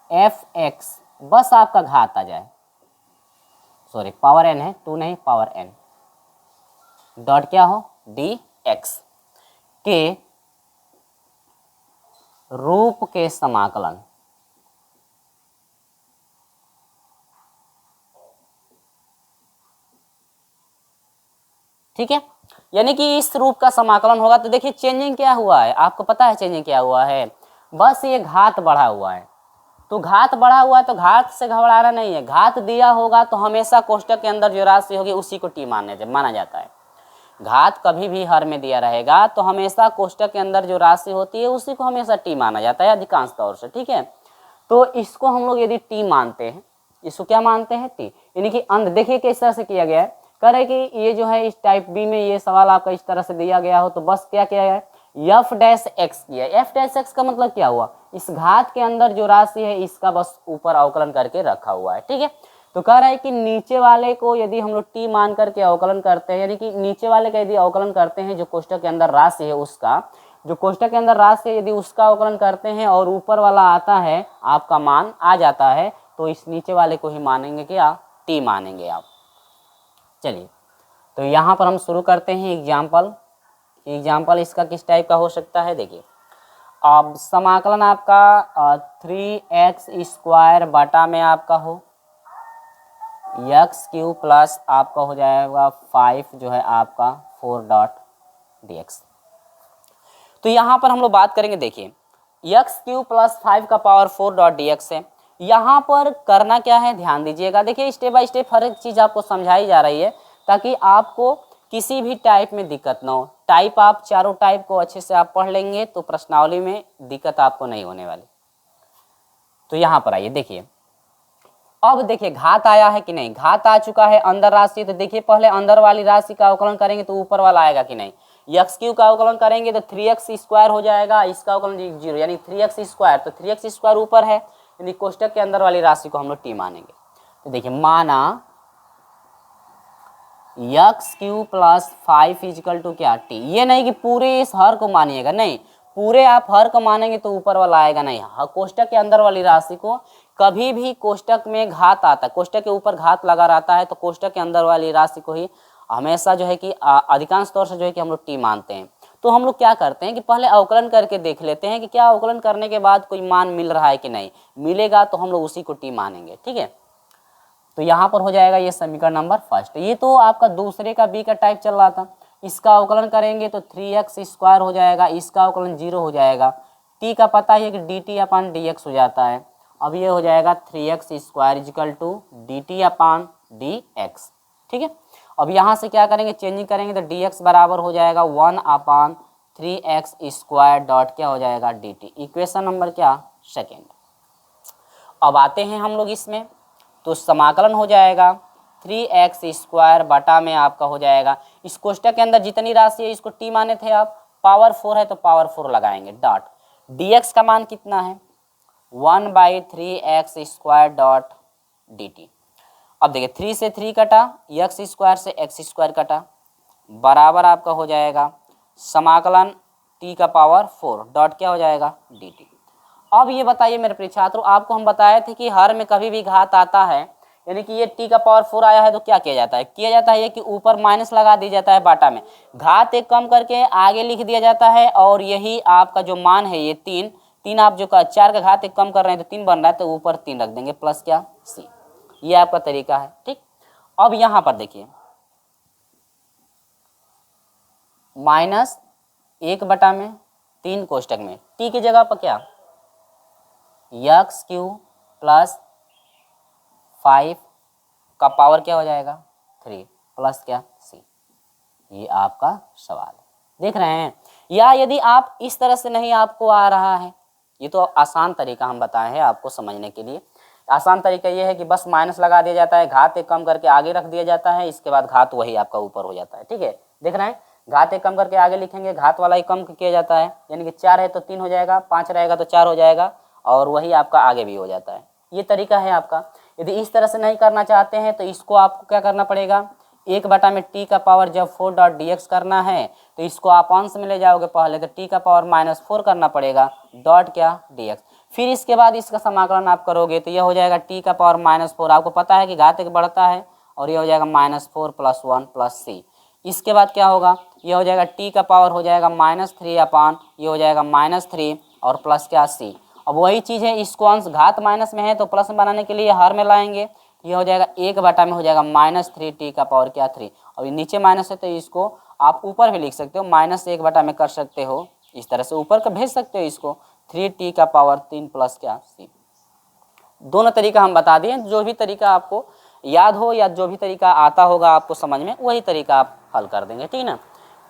fx, बस आपका घात आ जाए, सॉरी पावर n है, 2 नहीं पावर n, डॉट क्या हो dx के रूप के समाकलन। ठीक है, यानी कि इस रूप का समाकलन होगा। तो देखिए चेंजिंग क्या हुआ है, आपको पता है चेंजिंग क्या हुआ है, बस ये घात बढ़ा हुआ है। तो घात बढ़ा हुआ है तो घात से घबराना नहीं है, घात दिया होगा तो हमेशा कोष्टक के अंदर जो राशि होगी उसी को टी माना जाता है। घात कभी भी हर में दिया रहेगा तो हमेशा कोष्टक के अंदर जो राशि होती है उसी को हमेशा टी माना जाता है अधिकांश तौर से, ठीक है। तो इसको हम लोग यदि टी मानते हैं, इसको क्या मानते हैं टी, यानी कि अंत। देखिए किस तरह से किया गया है, कह रहे कि ये जो है इस टाइप बी में ये सवाल आपका इस तरह से दिया गया हो तो बस क्या किया है, एफ डैश एक्स किया। एफ डैश एक्स का मतलब क्या हुआ, इस घात के अंदर जो राशि है इसका बस ऊपर अवकलन करके रखा हुआ है, ठीक है। तो कह रहा है कि नीचे वाले को यदि हम लोग टी मान करके अवकलन करते हैं, यानी कि नीचे वाले का यदि अवकलन करते हैं जो कोष्टक के अंदर राशि है उसका, जो कोष्टक के अंदर राशि है यदि उसका अवकलन करते हैं और ऊपर वाला आता है आपका मान आ जाता है तो इस नीचे वाले को ही मानेंगे क्या, टी मानेंगे आप। चलिए तो यहाँ पर हम शुरू करते हैं एग्जाम्पल इसका किस टाइप का हो सकता है। देखिए अब समाकलन आपका 3x² बटा में आपका हो x³ प्लस आपका हो जाएगा 5 जो है आपका 4 डॉट dx। तो यहाँ पर हम लोग बात करेंगे, देखिए x³ प्लस 5 का पावर 4 डॉट dx है। यहाँ पर करना क्या है ध्यान दीजिएगा। देखिए स्टेप बाय स्टेप हर एक चीज़ आपको समझाई जा रही है ताकि आपको किसी भी टाइप में दिक्कत ना हो। टाइप आप चारों टाइप को अच्छे से आप पढ़ लेंगे तो प्रश्नावली में दिक्कत आपको नहीं होने वाली। तो यहाँ पर आइए देखिए, अब देखिए घात आया है कि नहीं, घात आ चुका है अंदर राशि। तो देखिए पहले अंदर वाली राशि का अवकलन करेंगे तो ऊपर वाला आएगा कि नहीं, एक्स क्यू का अवकलन करेंगे तो 3x स्क्वायर हो जाएगा, इसका अवकलन 0 यानी 3x स्क्वायर। तो 3x स्क्वायर ऊपर है यानी कोष्टक के अंदर वाली राशि को हम लोग टी मानेंगे। तो देखिए माना x q plus 5 equal to क्या टी। ये नहीं कि पूरे इस हर को मानिएगा, नहीं, पूरे आप हर को मानेंगे तो ऊपर वाला आएगा नहीं। कोष्टक के अंदर वाली राशि को कभी भी कोष्टक में घात आता है, कोष्टक के ऊपर घात लगा रहता है तो कोष्टक के अंदर वाली राशि को ही हमेशा जो है कि अधिकांश तौर से जो है कि हम लोग टी मानते हैं। तो हम लोग क्या करते हैं कि पहले अवकलन करके देख लेते हैं कि क्या अवकलन करने के बाद कोई मान मिल रहा है कि नहीं, मिलेगा तो हम लोग उसी को टी मानेंगे। ठीक है, तो यहाँ पर हो जाएगा ये समीकरण नंबर फर्स्ट। ये तो आपका दूसरे का बी का टाइप चल रहा था, इसका अवकलन करेंगे तो 3x स्क्वायर हो जाएगा, इसका अवकलन 0 हो जाएगा। टी का पता है कि dt अपान dx हो जाता है। अब ये हो जाएगा 3x square equal to dt upon dx। ठीक है, अब यहाँ से क्या करेंगे, चेंजिंग करेंगे तो dx बराबर हो जाएगा 1 अपान 3x स्क्वायर डॉट क्या हो जाएगा dt। इक्वेशन नंबर क्या, सेकेंड। अब आते हैं हम लोग इसमें, तो समाकलन हो जाएगा 3x स्क्वायर बटा में आपका हो जाएगा, इस कोष्टक के अंदर जितनी राशि है इसको टी माने थे आप, पावर 4 है तो पावर 4 लगाएंगे डॉट dx का मान कितना है 1/3x स्क्वायर डॉट dt। अब देखिए 3 से 3 कटा, x स्क्वायर से x स्क्वायर कटा, बराबर आपका हो जाएगा समाकलन t का पावर 4 डॉट क्या हो जाएगा dt। अब ये बताइए मेरे प्रिय छात्रों, आपको हम बताए थे कि हर में कभी भी घात आता है यानी कि ये t का पावर 4 आया है तो क्या किया जाता है, ये कि ऊपर माइनस लगा दिया जाता है बाटा में, घात एक कम करके आगे लिख दिया जाता है और यही आपका जो मान है ये 3 आप जो 4 का घात एक कम कर रहे हैं तो 3 बन रहा है तो ऊपर 3 रख देंगे प्लस क्या c। ये आपका तरीका है। ठीक, अब यहाँ पर देखिए -1/3 कोष्टक में t की जगह पर क्या एक्स क्यू प्लस 5 का पावर क्या हो जाएगा 3 प्लस क्या c। ये आपका सवाल है, देख रहे हैं। या यदि आप इस तरह से नहीं आपको आ रहा है, ये तो आसान तरीका हम बताए हैं आपको समझने के लिए। आसान तरीका ये है कि बस माइनस लगा दिया जाता है, घात एक कम करके आगे रख दिया जाता है, इसके बाद घात वही आपका ऊपर हो जाता है। ठीक है, देख रहे हैं, घात एक कम करके आगे लिखेंगे, घात वाला ही कम किया जाता है, यानी कि 4 है तो 3 हो जाएगा, 5 रहेगा तो 4 हो जाएगा और वही आपका आगे भी हो जाता है। ये तरीका है आपका। यदि इस तरह से नहीं करना चाहते हैं तो इसको आपको क्या करना पड़ेगा, 1/t का पावर जब 4 डॉट dx करना है तो इसको आप अंश में ले जाओगे पहले तो t का पावर -4 करना पड़ेगा डॉट क्या dx। फिर इसके बाद इसका समाकलन आप करोगे तो यह हो जाएगा t का पावर -4। आपको पता है कि घात एक बढ़ता है और यह हो जाएगा -4 + 1 + c। इसके बाद क्या होगा, यह हो जाएगा t का पावर हो जाएगा -3 अपान ये हो जाएगा -3 और प्लस क्या c। अब वही चीज़ है, इसको अंश घात माइनस में है तो प्लस बनाने के लिए हर में लाएंगे, ये हो जाएगा 1/में हो जाएगा -3t का पावर क्या 3। और नीचे माइनस है तो इसको आप ऊपर भी लिख सकते हो, -1/में कर सकते हो, इस तरह से ऊपर का भेज सकते हो इसको 3t का पावर 3 प्लस क्या c। दोनों तरीका हम बता दिए, जो भी तरीका आपको याद हो या जो भी तरीका आता होगा आपको समझ में वही तरीका आप हल कर देंगे। ठीक ना,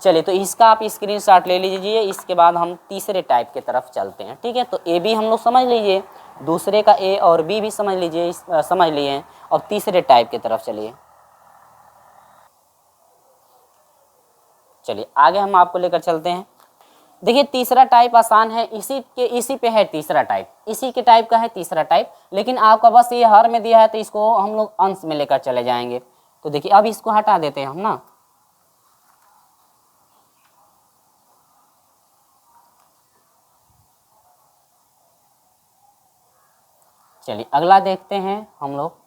चलिए तो इसका आप स्क्रीनशॉट ले लीजिए। इसके बाद हम तीसरे टाइप के तरफ चलते हैं। ठीक है, तो ए बी हम लोग समझ लीजिए, दूसरे का ए और बी भी समझ लीजिए, समझ लिए। और तीसरे टाइप की तरफ चलिए, चलिए आगे हम आपको लेकर चलते हैं। देखिए तीसरा टाइप आसान है, इसी पे है तीसरा टाइप, इसी के टाइप का है तीसरा टाइप, लेकिन आपका बस ये हर में दिया है तो इसको हम लोग अंश में लेकर चले जाएंगे। तो देखिए अब इसको हटा देते हैं हम ना, चलिए अगला देखते हैं हम लोग।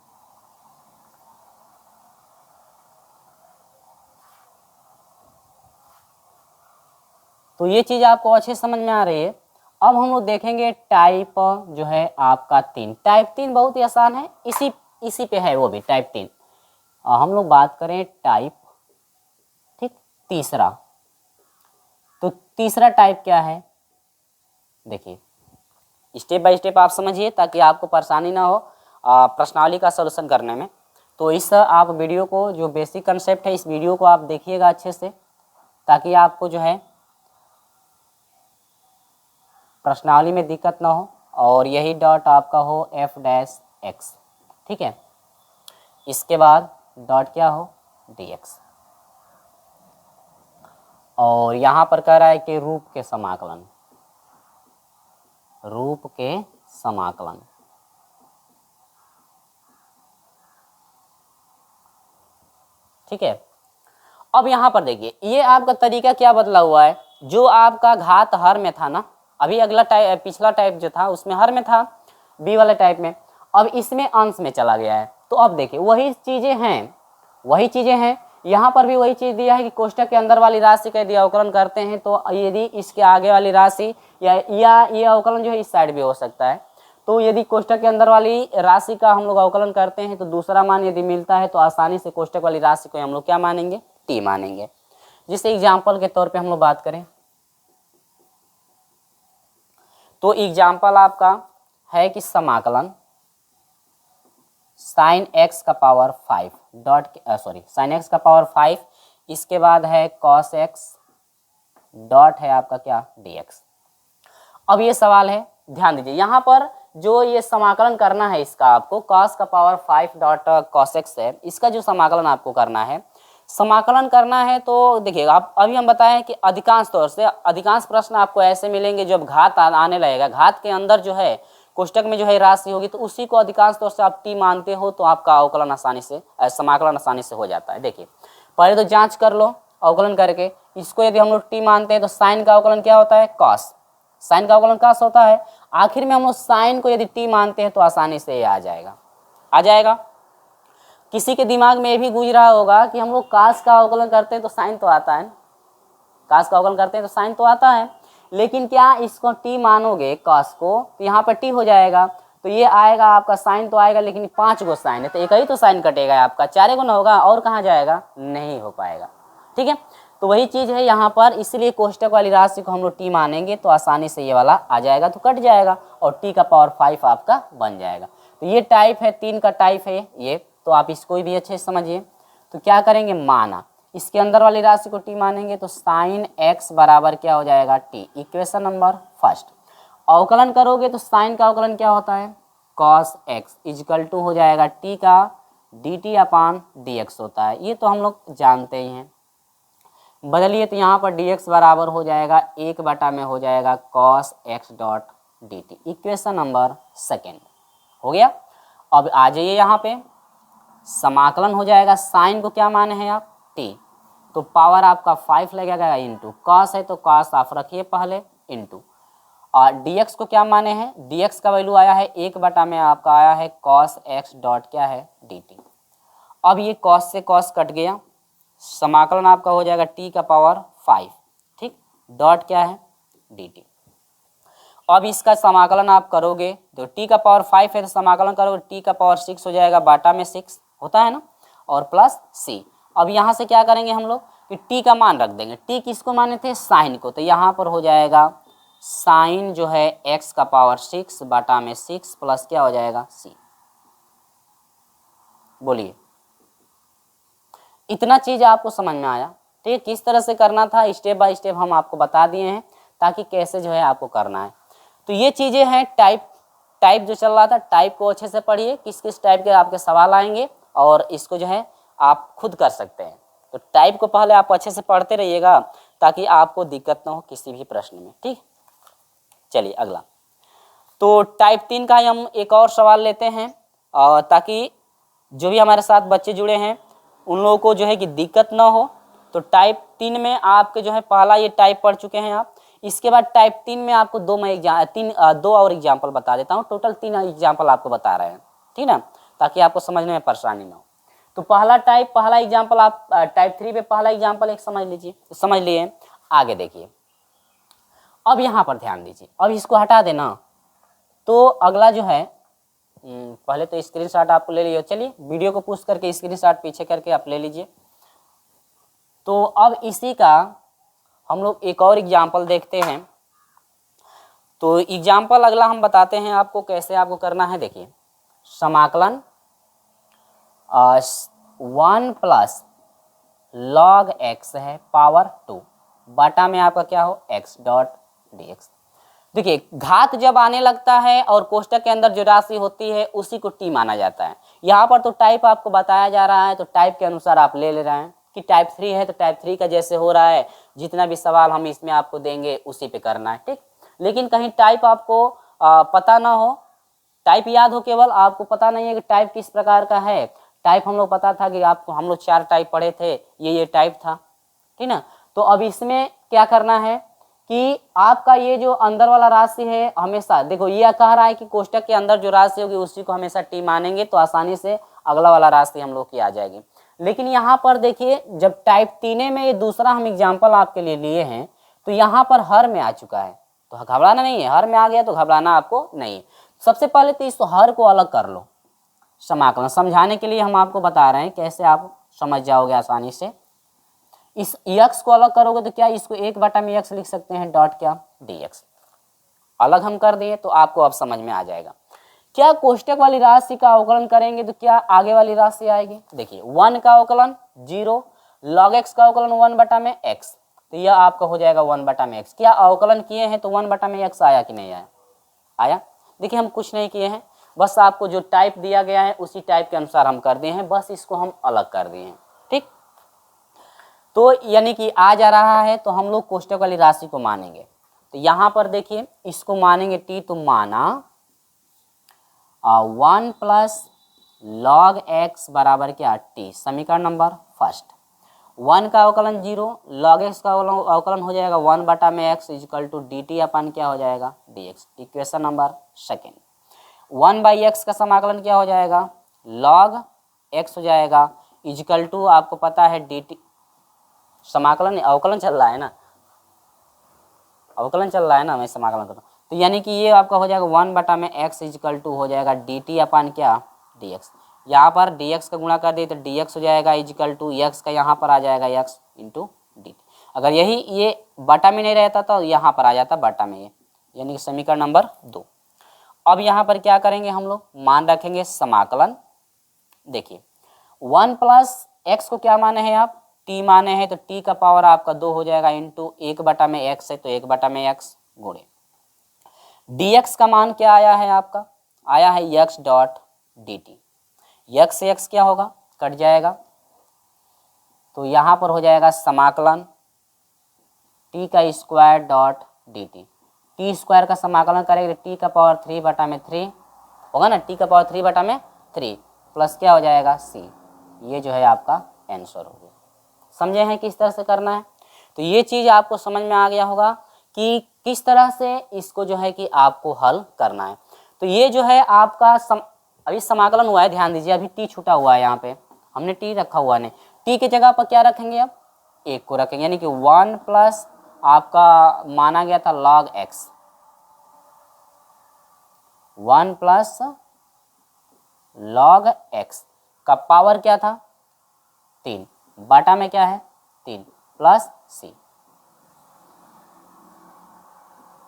तो ये चीज़ आपको अच्छे समझ में आ रही है। अब हम लोग देखेंगे टाइप जो है आपका 3। टाइप 3 बहुत ही आसान है, इसी पे है वो भी टाइप 3। हम लोग बात करें टाइप ठीक तीसरा, तो तीसरा टाइप क्या है, देखिए स्टेप बाय स्टेप आप समझिए ताकि आपको परेशानी ना हो प्रश्नावली का सलूशन करने में। तो इस आप वीडियो को जो बेसिक कंसेप्ट है इस वीडियो को आप देखिएगा अच्छे से, ताकि आपको जो है प्रश्नावली में दिक्कत ना हो, और यही डॉट आपका हो f डैश x, ठीक है। इसके बाद डॉट क्या हो dx, और यहाँ पर कह रहा है कि रूप के समाकलन, रूप के समाकलन, ठीक है। अब यहाँ पर देखिए ये आपका तरीका क्या बदला हुआ है, जो आपका घात हर में था ना, अभी अगला टाइप पिछला टाइप जो था उसमें हर में था, बी वाले टाइप में, अब इसमें अंश में चला गया है। तो अब देखिए वही चीजें हैं, यहाँ पर भी वही चीज दिया है कि कोष्टक के अंदर वाली राशि का यदि अवकलन करते हैं तो यदि इसके आगे वाली राशि या ये अवकलन जो है इस साइड भी हो सकता है, तो यदि कोष्टक के अंदर वाली राशि का हम लोग अवकलन करते हैं तो दूसरा मान यदि मिलता है तो आसानी से कोष्टक वाली राशि को हम लोग क्या मानेंगे, टी मानेंगे। जिससे एग्जाम्पल के तौर पे हम लोग बात करें तो एग्जाम्पल आपका है कि समाकलन साइन एक्स का पावर 5 डॉट साइन एक्स का पावर 5, इसके बाद है कॉस एक्स डॉट है आपका क्या dx। अब ये सवाल है, ध्यान दीजिए यहाँ पर जो ये समाकलन करना है इसका, आपको cos का पावर 5 डॉट cos x है, इसका जो समाकलन आपको करना है, समाकलन करना है तो देखिए आप अभी हम बताएं कि अधिकांश तौर से अधिकांश प्रश्न आपको ऐसे मिलेंगे जब घात आने लगेगा, घात के अंदर जो है कोष्टक में जो है राशि होगी तो उसी को अधिकांश तौर से आप टी मानते हो, तो आपका अवकलन आसानी से समाकलन आसानी से हो जाता है। देखिए पहले तो जांच कर लो अवकलन करके, इसको यदि हम लोग टी मानते हैं तो साइन का अवकलन क्या होता है कॉस, साइन का अवकलन कॉस होता है। आखिर में हम लोग साइन को यदि टी मानते हैं तो आसानी से ये आ जाएगा। किसी के दिमाग में ये भी गूंज रहा होगा कि हम लोग कास का अवकलन करते हैं तो साइन तो आता है, कास का अवकलन करते हैं तो साइन तो आता है, लेकिन क्या इसको टी मानोगे कास को तो यहाँ पर टी हो जाएगा, तो ये आएगा आपका साइन तो आएगा, लेकिन 5 गो साइन है तो एक ही तो साइन कटेगा आपका, 4 गो ना होगा, और कहाँ जाएगा, नहीं हो पाएगा, ठीक है। तो वही चीज़ है यहाँ पर, इसलिए कोष्टक वाली राशि को हम लोग टी मानेंगे तो आसानी से ये वाला आ जाएगा, तो कट जाएगा और टी का पावर 5 आपका बन जाएगा। तो ये टाइप है, 3 का टाइप है ये, तो आप इसको भी अच्छे से समझिए। तो क्या करेंगे, माना इसके अंदर वाली राशि को टी मानेंगे तो साइन एक्स बराबर क्या हो जाएगा टी, इक्वेशन नंबर फर्स्ट। अवकलन करोगे तो साइन का अवकलन क्या होता है कॉस एक्स इजकल टू हो जाएगा टी का D T upon D x होता है, ये तो हम लोग जानते ही हैं। बदलिए तो यहाँ पर dx बराबर हो जाएगा 1 में हो जाएगा cos x dot D T, equation number second हो गया। अब आ जाइए यहाँ पे, समाकलन हो जाएगा, साइन को क्या माने हैं आप t, तो पावर आपका 5 लगेगा इंटू कॉस है तो कॉस आप रखिए पहले इंटू, और dx को क्या माने हैं, dx का वैल्यू आया है 1 में आपका आया है cos x डॉट क्या है डी टी। अब ये cos से cos कट गया, समाकलन आपका हो जाएगा t का पावर 5, ठीक, डॉट क्या है dt। अब इसका समाकलन आप करोगे तो t का पावर 5 है तो समाकलन करोगे t का पावर 6 हो जाएगा, बाटा में 6 होता है ना, और प्लस c। अब यहाँ से क्या करेंगे हम लोग कि t का मान रख देंगे, t किसको माने थे साइन को, तो यहाँ पर हो जाएगा साइन जो है x का पावर 6 बाटा में 6 प्लस क्या हो जाएगा c। बोलिए इतना चीज आपको समझ में आया, ठीक है। किस तरह से करना था स्टेप बाय स्टेप हम आपको बता दिए हैं, ताकि कैसे जो है आपको करना है। तो ये चीजें हैं टाइप जो चल रहा था, टाइप को अच्छे से पढ़िए, किस किस टाइप के आपके सवाल आएंगे और इसको जो है आप खुद कर सकते हैं। तो टाइप को पहले आप अच्छे से पढ़ते रहिएगा ताकि आपको दिक्कत ना हो किसी भी प्रश्न में, ठीक। चलिए अगला, तो टाइप 3 का हम एक और सवाल लेते हैं, और ताकि जो भी हमारे साथ बच्चे जुड़े हैं उन लोगों को जो है कि दिक्कत ना हो। तो टाइप 3 में आपके जो है पहला ये टाइप पढ़ चुके हैं आप, इसके बाद टाइप 3 में आपको दो और एग्जाम्पल बता देता हूँ, टोटल 3 एग्जाम्पल आपको बता रहे हैं, ठीक ना, ताकि आपको समझने में परेशानी ना हो। तो पहला एग्जाम्पल आप टाइप 3 पे पहला एग्जाम्पल एक समझ लिए। आगे देखिए, अब यहाँ पर ध्यान दीजिए, अब इसको हटा देना, तो अगला जो है पहले तो स्क्रीनशॉट आपको ले लीजिए, चलिए वीडियो को पुश करके स्क्रीनशॉट पीछे करके आप ले लीजिए। तो अब इसी का हम लोग एक और एग्जाम्पल देखते हैं। तो एग्जाम्पल अगला हम बताते हैं आपको कैसे आपको करना है। देखिए समाकलन 1 प्लस log x है पावर 2, बटा में आपका क्या हो x डॉट dx। देखिए घात जब आने लगता है और कोष्टक के अंदर जो राशि होती है उसी को टी माना जाता है। यहाँ पर तो टाइप आपको बताया जा रहा है, तो टाइप के अनुसार आप ले रहे हैं कि टाइप 3 है तो टाइप 3 का जैसे हो रहा है, जितना भी सवाल हम इसमें आपको देंगे उसी पे करना है, ठीक। लेकिन कहीं टाइप आपको पता ना हो, टाइप याद हो, केवल आपको पता नहीं है कि टाइप किस प्रकार का है। टाइप हम लोग पता था कि आपको, हम लोग 4 टाइप पढ़े थे, ये टाइप था, ठीक ना। तो अब इसमें क्या करना है कि आपका ये जो अंदर वाला राशि है हमेशा, देखो ये कह रहा है कि कोष्टक के अंदर जो राशि होगी उसी को हमेशा टी मानेंगे, तो आसानी से अगला वाला राशि हम लोग की आ जाएगी। लेकिन यहाँ पर देखिए जब टाइप 3 में ये दूसरा हम एग्जाम्पल आपके लिए लिए हैं, तो यहाँ पर हर में आ चुका है, तो घबराना नहीं है। हर में आ गया तो घबराना आपको नहीं है। सबसे पहले तो इस हर को अलग कर लो। समाकलन समझाने के लिए हम आपको बता रहे हैं कैसे आप समझ जाओगे आसानी से। इस x को अलग करोगे तो क्या, इसको 1/x लिख सकते हैं डॉट क्या dx। अलग हम कर दिए तो आपको अब समझ में आ जाएगा। क्या कोष्टक वाली राशि का अवकलन करेंगे तो क्या आगे वाली राशि आएगी। देखिए 1 का अवकलन 0, log x का अवकलन 1/x, तो यह आपका हो जाएगा 1/x। क्या अवकलन किए हैं तो 1/x आया कि नहीं आया, आया। देखिए हम कुछ नहीं किए हैं, बस आपको जो टाइप दिया गया है उसी टाइप के अनुसार हम कर दिए हैं, बस इसको हम अलग कर दिए हैं, ठीक। तो यानी कि आ जा रहा है तो हम लोग कोष्टक वाली राशि को मानेंगे। तो यहाँ पर देखिए इसको मानेंगे टी, तो माना 1 प्लस log x बराबर क्या टी, समीकरण नंबर फर्स्ट। 1 का अवकलन 0, log x का अवकलन हो जाएगा 1/x equal to D T अपन क्या हो जाएगा dx। Equation number second. 1/x का समाकलन क्या हो जाएगा, log x हो जाएगा इक्वल टू, आपको पता है डी टी, समाकलन अवकलन चल रहा है ना, अवकलन चल रहा है ना, मैं समाकलन करता हूँ, तो यानी कि ये आपका हो जाएगा 1/x इक्वल टू हो जाएगा डी टी अपन क्या dx। यहाँ पर dx का गुणा कर दिए तो dx हो जाएगा इक्वल टू x का यहाँ पर आ जाएगा x इंटू डी टी। अगर यही ये बटा में नहीं रहता तो यहाँ पर आ जाता बटा में, ये यानी कि समीकरण नंबर 2। अब यहाँ पर क्या करेंगे हम लोग, मान रखेंगे समाकलन। देखिए 1 प्लस x को क्या माने हैं आप, t माने हैं, तो t का पावर आपका 2 हो जाएगा इंटू 1/x है तो 1/x गुणे dx का मान क्या आया है आपका, आया है x डॉट dt। x से x क्या होगा, कट जाएगा, तो यहाँ पर हो जाएगा समाकलन t का square dot dt। t square का समाकलन करेंगे तो t का पावर 3/3 होगा ना, t का पावर 3/3 प्लस क्या हो जाएगा c। ये जो है आपका आंसर हो गया। समझे हैं किस तरह से करना है। तो ये चीज़ आपको समझ में आ गया होगा कि किस तरह से इसको जो है कि आपको हल करना है। तो ये जो है आपका अभी समाकलन हुआ है, ध्यान दीजिए, अभी टी छूटा हुआ है, यहाँ पे हमने टी रखा हुआ नहीं, टी की जगह पर क्या रखेंगे, अब 1 को रखेंगे, यानी कि 1 प्लस आपका माना गया था log x, 1 plus log x का पावर क्या था 3, बाटा में क्या है 3 प्लस c,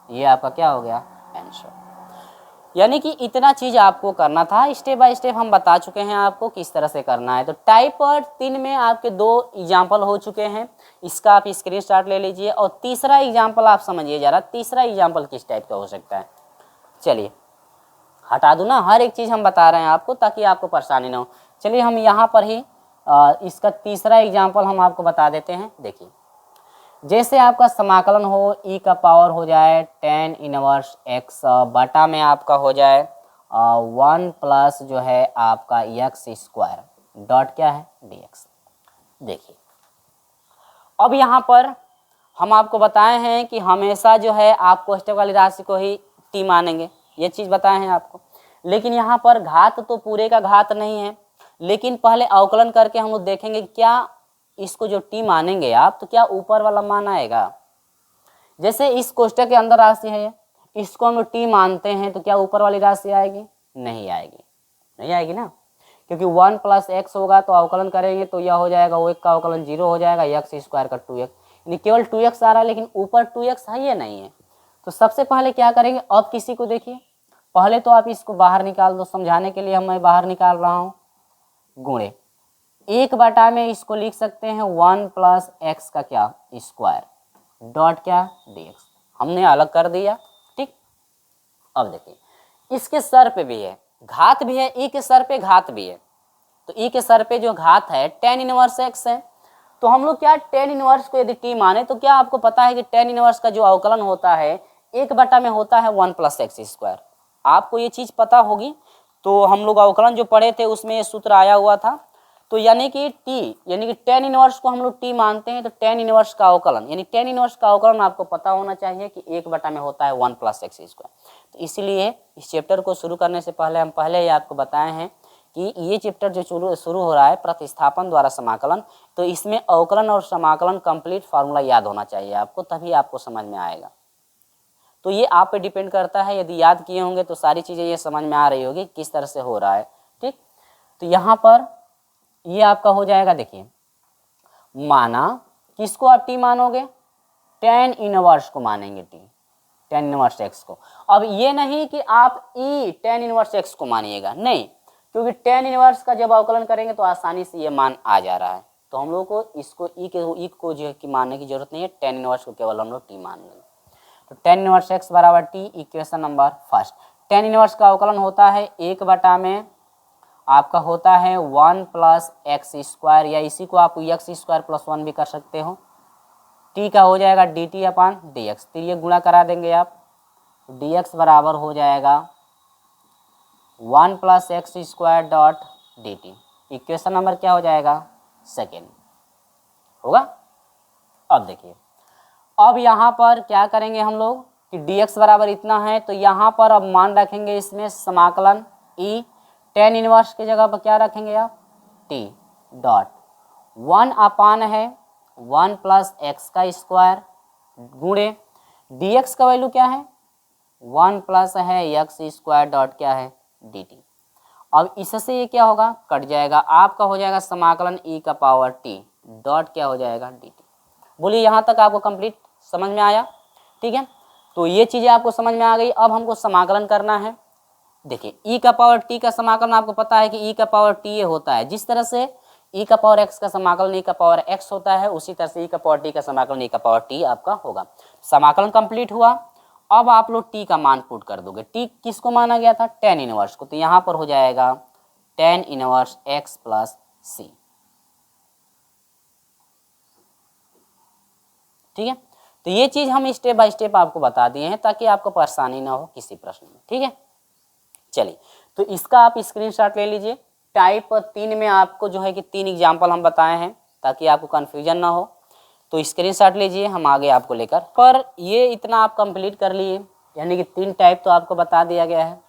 ये आपका क्या हो गया आंसर। यानी कि इतना चीज आपको करना था, स्टेप बाय स्टेप हम बता चुके हैं आपको किस तरह से करना है। तो टाइप 3 में आपके 2 एग्जाम्पल हो चुके हैं, इसका आप स्क्रीनशॉट ले लीजिए। और तीसरा एग्जाम्पल आप समझिए जरा, तीसरा एग्जाम्पल किस टाइप का हो सकता है। चलिए हटा दूँ ना, हर एक चीज़ हम बता रहे हैं आपको ताकि आपको परेशानी ना हो। चलिए हम यहाँ पर ही इसका तीसरा एग्जाम्पल हम आपको बता देते हैं। देखिए जैसे आपका समाकलन हो e का पावर हो जाए tan इनवर्स x बटा में आपका हो जाए 1 प्लस जो है आपका x स्क्वायर डॉट क्या है dx। देखिए अब यहाँ पर हम आपको बताए हैं कि हमेशा जो है आप कोष्टक वाली राशि को ही t मानेंगे, ये चीज़ बताए हैं आपको। लेकिन यहाँ पर घात तो पूरे का घात नहीं है, लेकिन पहले अवकलन करके हम लोग देखेंगे क्या इसको जो टी मानेंगे आप तो क्या ऊपर वाला मान आएगा। जैसे इस कोष्टक के अंदर राशि है, इसको हम टी मानते हैं तो क्या ऊपर वाली राशि आएगी, नहीं आएगी, नहीं आएगी ना, क्योंकि 1 प्लस x होगा तो अवकलन करेंगे तो यह हो जाएगा, वो एक का अवकलन 0 हो जाएगा, x स्क्वायर का 2x, यानी केवल 2x आ रहा है लेकिन ऊपर 2x है या नहीं है। तो सबसे पहले क्या करेंगे, अब किसी को देखिए, पहले तो आप इसको बाहर निकाल दो, समझाने के लिए मैं बाहर निकाल रहा हूँ, गुणे 1 बटा में इसको लिख सकते हैं 1 प्लस x का क्या स्क्वायर डॉट क्या dx, हमने अलग कर दिया। ठीक, अब देखिए इसके सर पे भी है घात भी है, ई के सर पे घात भी है, तो ई के सर पे जो घात है tan इनवर्स x है, तो हम लोग क्या tan इनवर्स को यदि t माने तो क्या आपको पता है कि tan इनवर्स का जो अवकलन होता है 1/में होता है 1 + x²। आपको ये चीज पता होगी, तो हम लोग अवकलन जो पढ़े थे उसमें ये सूत्र आया हुआ था। तो यानी कि tan इनवर्स को हम लोग t मानते हैं, तो tan इनवर्स का अवकलन यानी tan इनवर्स का अवकलन आपको पता होना चाहिए कि 1/में होता है 1 + x²। तो इसीलिए इस चैप्टर को शुरू करने से पहले हम पहले ही आपको बताए हैं कि ये चैप्टर जो शुरू हो रहा है प्रतिस्थापन द्वारा समाकलन, तो इसमें अवकलन और समाकलन कंप्लीट फार्मूला याद होना चाहिए आपको, तभी आपको समझ में आएगा। तो ये आप पे डिपेंड करता है, यदि याद किए होंगे तो सारी चीज़ें ये समझ में आ रही होगी किस तरह से हो रहा है। ठीक, तो यहाँ पर ये आपका हो जाएगा, देखिए माना किसको आप टी मानोगे, tan इनवर्स को मानेंगे tan इनवर्स x को। अब ये नहीं कि आप ई tan इनवर्स x को मानिएगा, नहीं, क्योंकि tan इनवर्स का जब अवकलन करेंगे तो आसानी से ये मान आ जा रहा है, तो हम लोग को इसको ई को जो है कि मानने की जरूरत नहीं है, tan इनवर्स को केवल हम लोग टी मान लेंगे। तो tan इनवर्स x बराबर T, equation number first. tan inverse का अवकलन होता है 1/में आपका होता है 1 + x², या इसी को आप x² + 1 भी कर सकते हो। t का हो जाएगा dt/dx, तो ये गुणा करा देंगे आप, dx बराबर हो जाएगा 1 + x² dot dt। Equation number क्या हो जाएगा, सेकेंड होगा। अब देखिए, अब यहाँ पर क्या करेंगे हम लोग कि dx बराबर इतना है, तो यहाँ पर अब मान रखेंगे इसमें समाकलन e, tan इनवर्स की जगह पर क्या रखेंगे आप t डॉट 1 है 1 + x² गुणे dx का वैल्यू क्या है 1 प्लस है x² डॉट क्या है dt। अब इससे ये क्या होगा, कट जाएगा, आपका हो जाएगा समाकलन e⁻t डॉट क्या हो जाएगा dt। बोलिए यहाँ तक आपको कंप्लीट समझ में आया। ठीक है, तो ये चीज़ें आपको समझ में आ गई। अब हमको समाकलन करना है। देखिए e⁻t का समाकलन आपको पता है कि e⁻t ये होता है, जिस तरह से e⁻x का समाकलन e⁻x होता है, उसी तरह से e⁻t का समाकलन e⁻t आपका होगा। समाकलन कंप्लीट हुआ, अब आप लोग t का मान पुट कर दोगे। t किसको माना गया था, tan इनवर्स को, तो यहाँ पर हो जाएगा tan इनवर्स x + c। ठीक है, तो ये चीज़ हम स्टेप बाय स्टेप आपको बता दिए हैं ताकि आपको परेशानी ना हो किसी प्रश्न में। ठीक है, चलिए, तो इसका आप स्क्रीनशॉट ले लीजिए। टाइप 3 में आपको जो है कि 3 एग्जाम्पल हम बताए हैं ताकि आपको कन्फ्यूजन ना हो, तो स्क्रीनशॉट लीजिए, हम आगे आपको लेकर। पर ये इतना आप कंप्लीट कर लिए, यानी कि 3 टाइप तो आपको बता दिया गया है।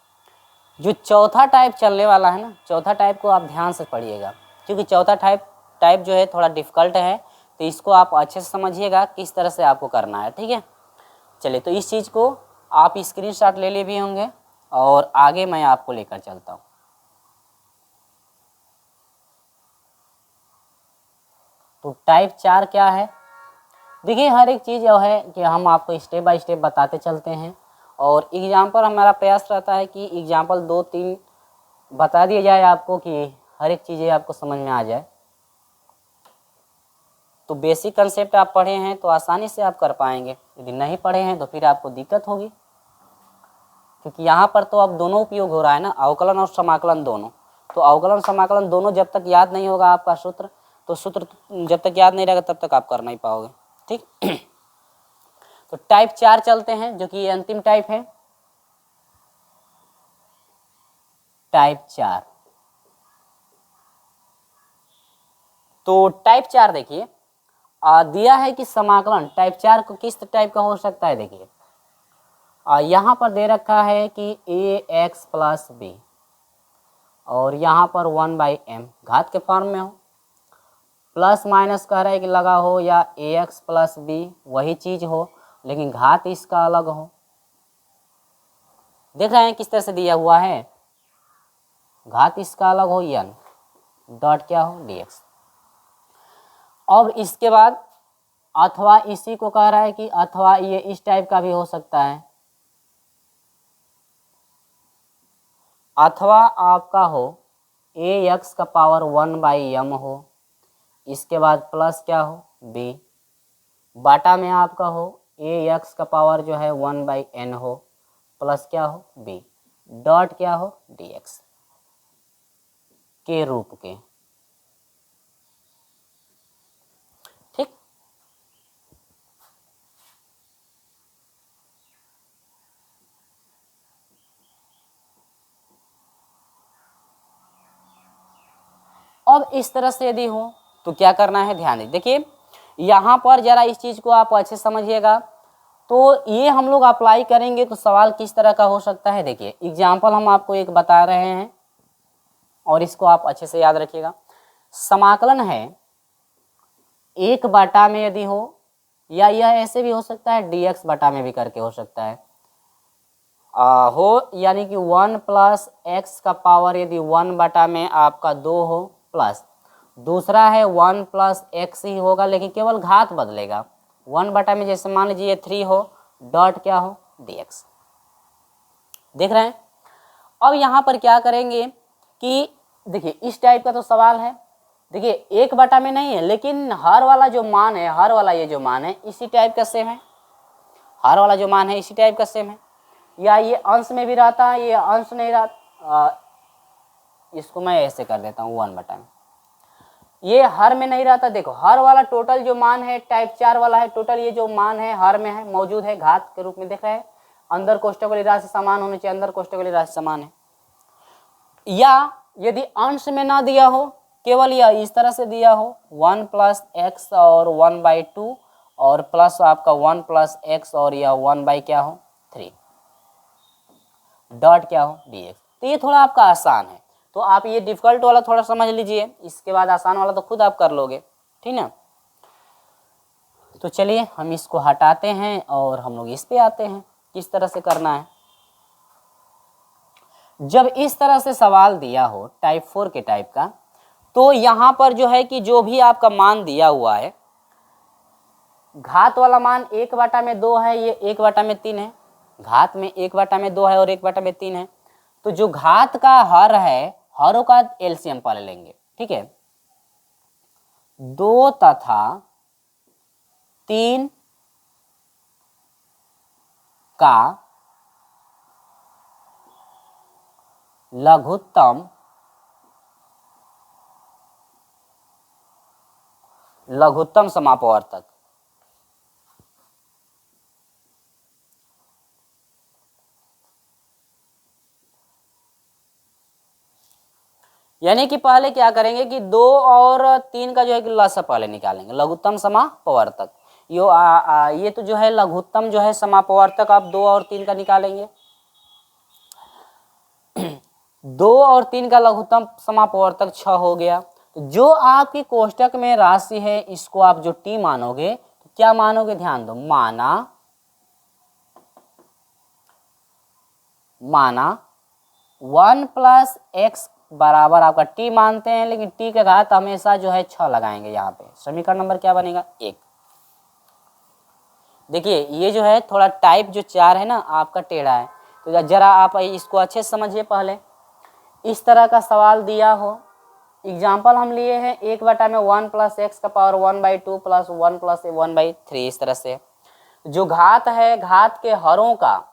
जो चौथा टाइप चलने वाला है ना, चौथा टाइप को आप ध्यान से पढ़िएगा, क्योंकि चौथा टाइप जो है थोड़ा डिफ़िकल्ट है, तो इसको आप अच्छे से समझिएगा किस तरह से आपको करना है। ठीक है, चलिए, तो इस चीज़ को आप स्क्रीनशॉट ले लिए भी होंगे और आगे मैं आपको लेकर चलता हूँ। तो टाइप 4 क्या है, देखिए हर एक चीज़ जो है कि हम आपको स्टेप बाय स्टेप बताते चलते हैं, और एग्जाम्पल हमारा प्रयास रहता है कि एग्जाम्पल 2-3 बता दिए जाए आपको कि हर एक चीज़ें आपको समझ में आ जाए। तो बेसिक कंसेप्ट आप पढ़े हैं तो आसानी से आप कर पाएंगे, यदि नहीं पढ़े हैं तो फिर आपको दिक्कत होगी, क्योंकि यहाँ पर तो अब दोनों उपयोग हो रहा है ना, अवकलन और समाकलन दोनों। तो अवकलन समाकलन दोनों जब तक याद नहीं होगा आपका सूत्र, तो सूत्र जब तक याद नहीं रहेगा तब तक आप कर नहीं पाओगे। ठीक, तो टाइप 4 चलते हैं, जो कि ये अंतिम टाइप है, टाइप 4। तो टाइप 4 देखिए दिया है कि समाकलन टाइप 4 को किस टाइप का हो सकता है। देखिए यहाँ पर दे रखा है कि ax + b, और यहाँ पर 1/m घात के फॉर्म में हो, प्लस माइनस कह रहा है कि लगा हो, या ax + b वही चीज़ हो लेकिन घात इसका अलग हो। देख रहे हैं किस तरह से दिया हुआ है, घात इसका अलग हो, n डॉट क्या हो dx। और इसके बाद अथवा इसी को कह रहा है कि अथवा ये इस टाइप का भी हो सकता है, अथवा आपका हो ax⁻1/m हो, इसके बाद प्लस क्या हो b बाटा में आपका हो ए एक्स का पावर जो है 1/n हो प्लस क्या हो b डॉट क्या हो dx के रूप के। ठीक, अब इस तरह से यदि हो तो क्या करना है, ध्यान दीजिए। देखिए यहाँ पर जरा इस चीज को आप अच्छे समझिएगा। तो ये हम लोग अप्लाई करेंगे तो सवाल किस तरह का हो सकता है। देखिए एग्जाम्पल हम आपको एक बता रहे हैं और इसको आप अच्छे से याद रखिएगा। समाकलन है 1 में यदि हो, या यह ऐसे भी हो सकता है dx बटा में भी करके हो सकता है हो, यानी कि 1 प्लस एक्स का पावर यदि 1 में आपका 2 हो प्लस दूसरा है 1 प्लस एक्स ही होगा लेकिन केवल घात बदलेगा। 1 में जैसे मान लीजिए 3 हो डॉट क्या हो dx। देख रहे हैं। अब यहाँ पर क्या करेंगे कि देखिए इस टाइप का तो सवाल है। देखिए 1 में नहीं है लेकिन हर वाला जो मान है, हर वाला ये जो मान है इसी टाइप का सेम है, हर वाला जो मान है इसी टाइप का सेम है। या ये अंश में भी रहता है, ये अंश नहीं रहता, इसको मैं ऐसे कर देता हूँ 1 में। ये हर में नहीं रहता। देखो हर वाला टोटल जो मान है टाइप 4 वाला है, टोटल ये जो मान है हर में है, मौजूद है घात के रूप में। देख रहे हैं अंदर कोष्टक वाली राशि समान होनी चाहिए, अंदर कोष्टक वाली राशि समान है। या यदि अंश में ना दिया हो, केवल यह इस तरह से दिया हो 1 प्लस एक्स और 1/2 और प्लस आपका 1 प्लस एक्स और यह 1 क्या हो 3 डॉट क्या हो dx। तो ये थोड़ा आपका आसान है, तो आप ये डिफिकल्ट वाला थोड़ा समझ लीजिए, इसके बाद आसान वाला तो खुद आप कर लोगे, ठीक ना। तो चलिए हम इसको हटाते हैं और हम लोग इस पे आते हैं किस तरह से करना है। जब इस तरह से सवाल दिया हो टाइप 4 के टाइप का, तो यहाँ पर जो है कि जो भी आपका मान दिया हुआ है, घात वाला मान 1/2 है, ये 1/3 है, घात में 1/2 है और 1/3 है। तो जो घात का हर है, हरों का एलसीएम पहले लेंगे, ठीक है। 2 तथा 3 का लघुत्तम समापवर्तक। यानी कि पहले क्या करेंगे कि 2 और 3 का जो है कि लसा पहले निकालेंगे, लघुत्तम समापवर्तक। ये तो जो है लघुत्तम जो है समापवर्तक आप 2 और 3 का निकालेंगे। 2 और 3 का लघुत्तम समापवर्तक 6 हो गया। तो जो आपकी कोष्टक में राशि है इसको आप जो टी मानोगे तो क्या मानोगे, ध्यान दो, माना 1 प्लस एक्स बराबर आपका टी मानते हैं, लेकिन टी का घात हमेशा जो है 6 लगाएंगे। यहाँ पे समीकरण नंबर क्या बनेगा 1। देखिए ये जो है थोड़ा टाइप जो 4 है ना आपका टेढ़ा है, तो जरा आप इसको अच्छे से समझिए। पहले इस तरह का सवाल दिया हो, एग्जाम्पल हम लिए हैं 1 में 1 प्लस एक्स का पावर 1/2 प्लस 1 प्लस 1/3, इस तरह से जो घात है, घात के हरों का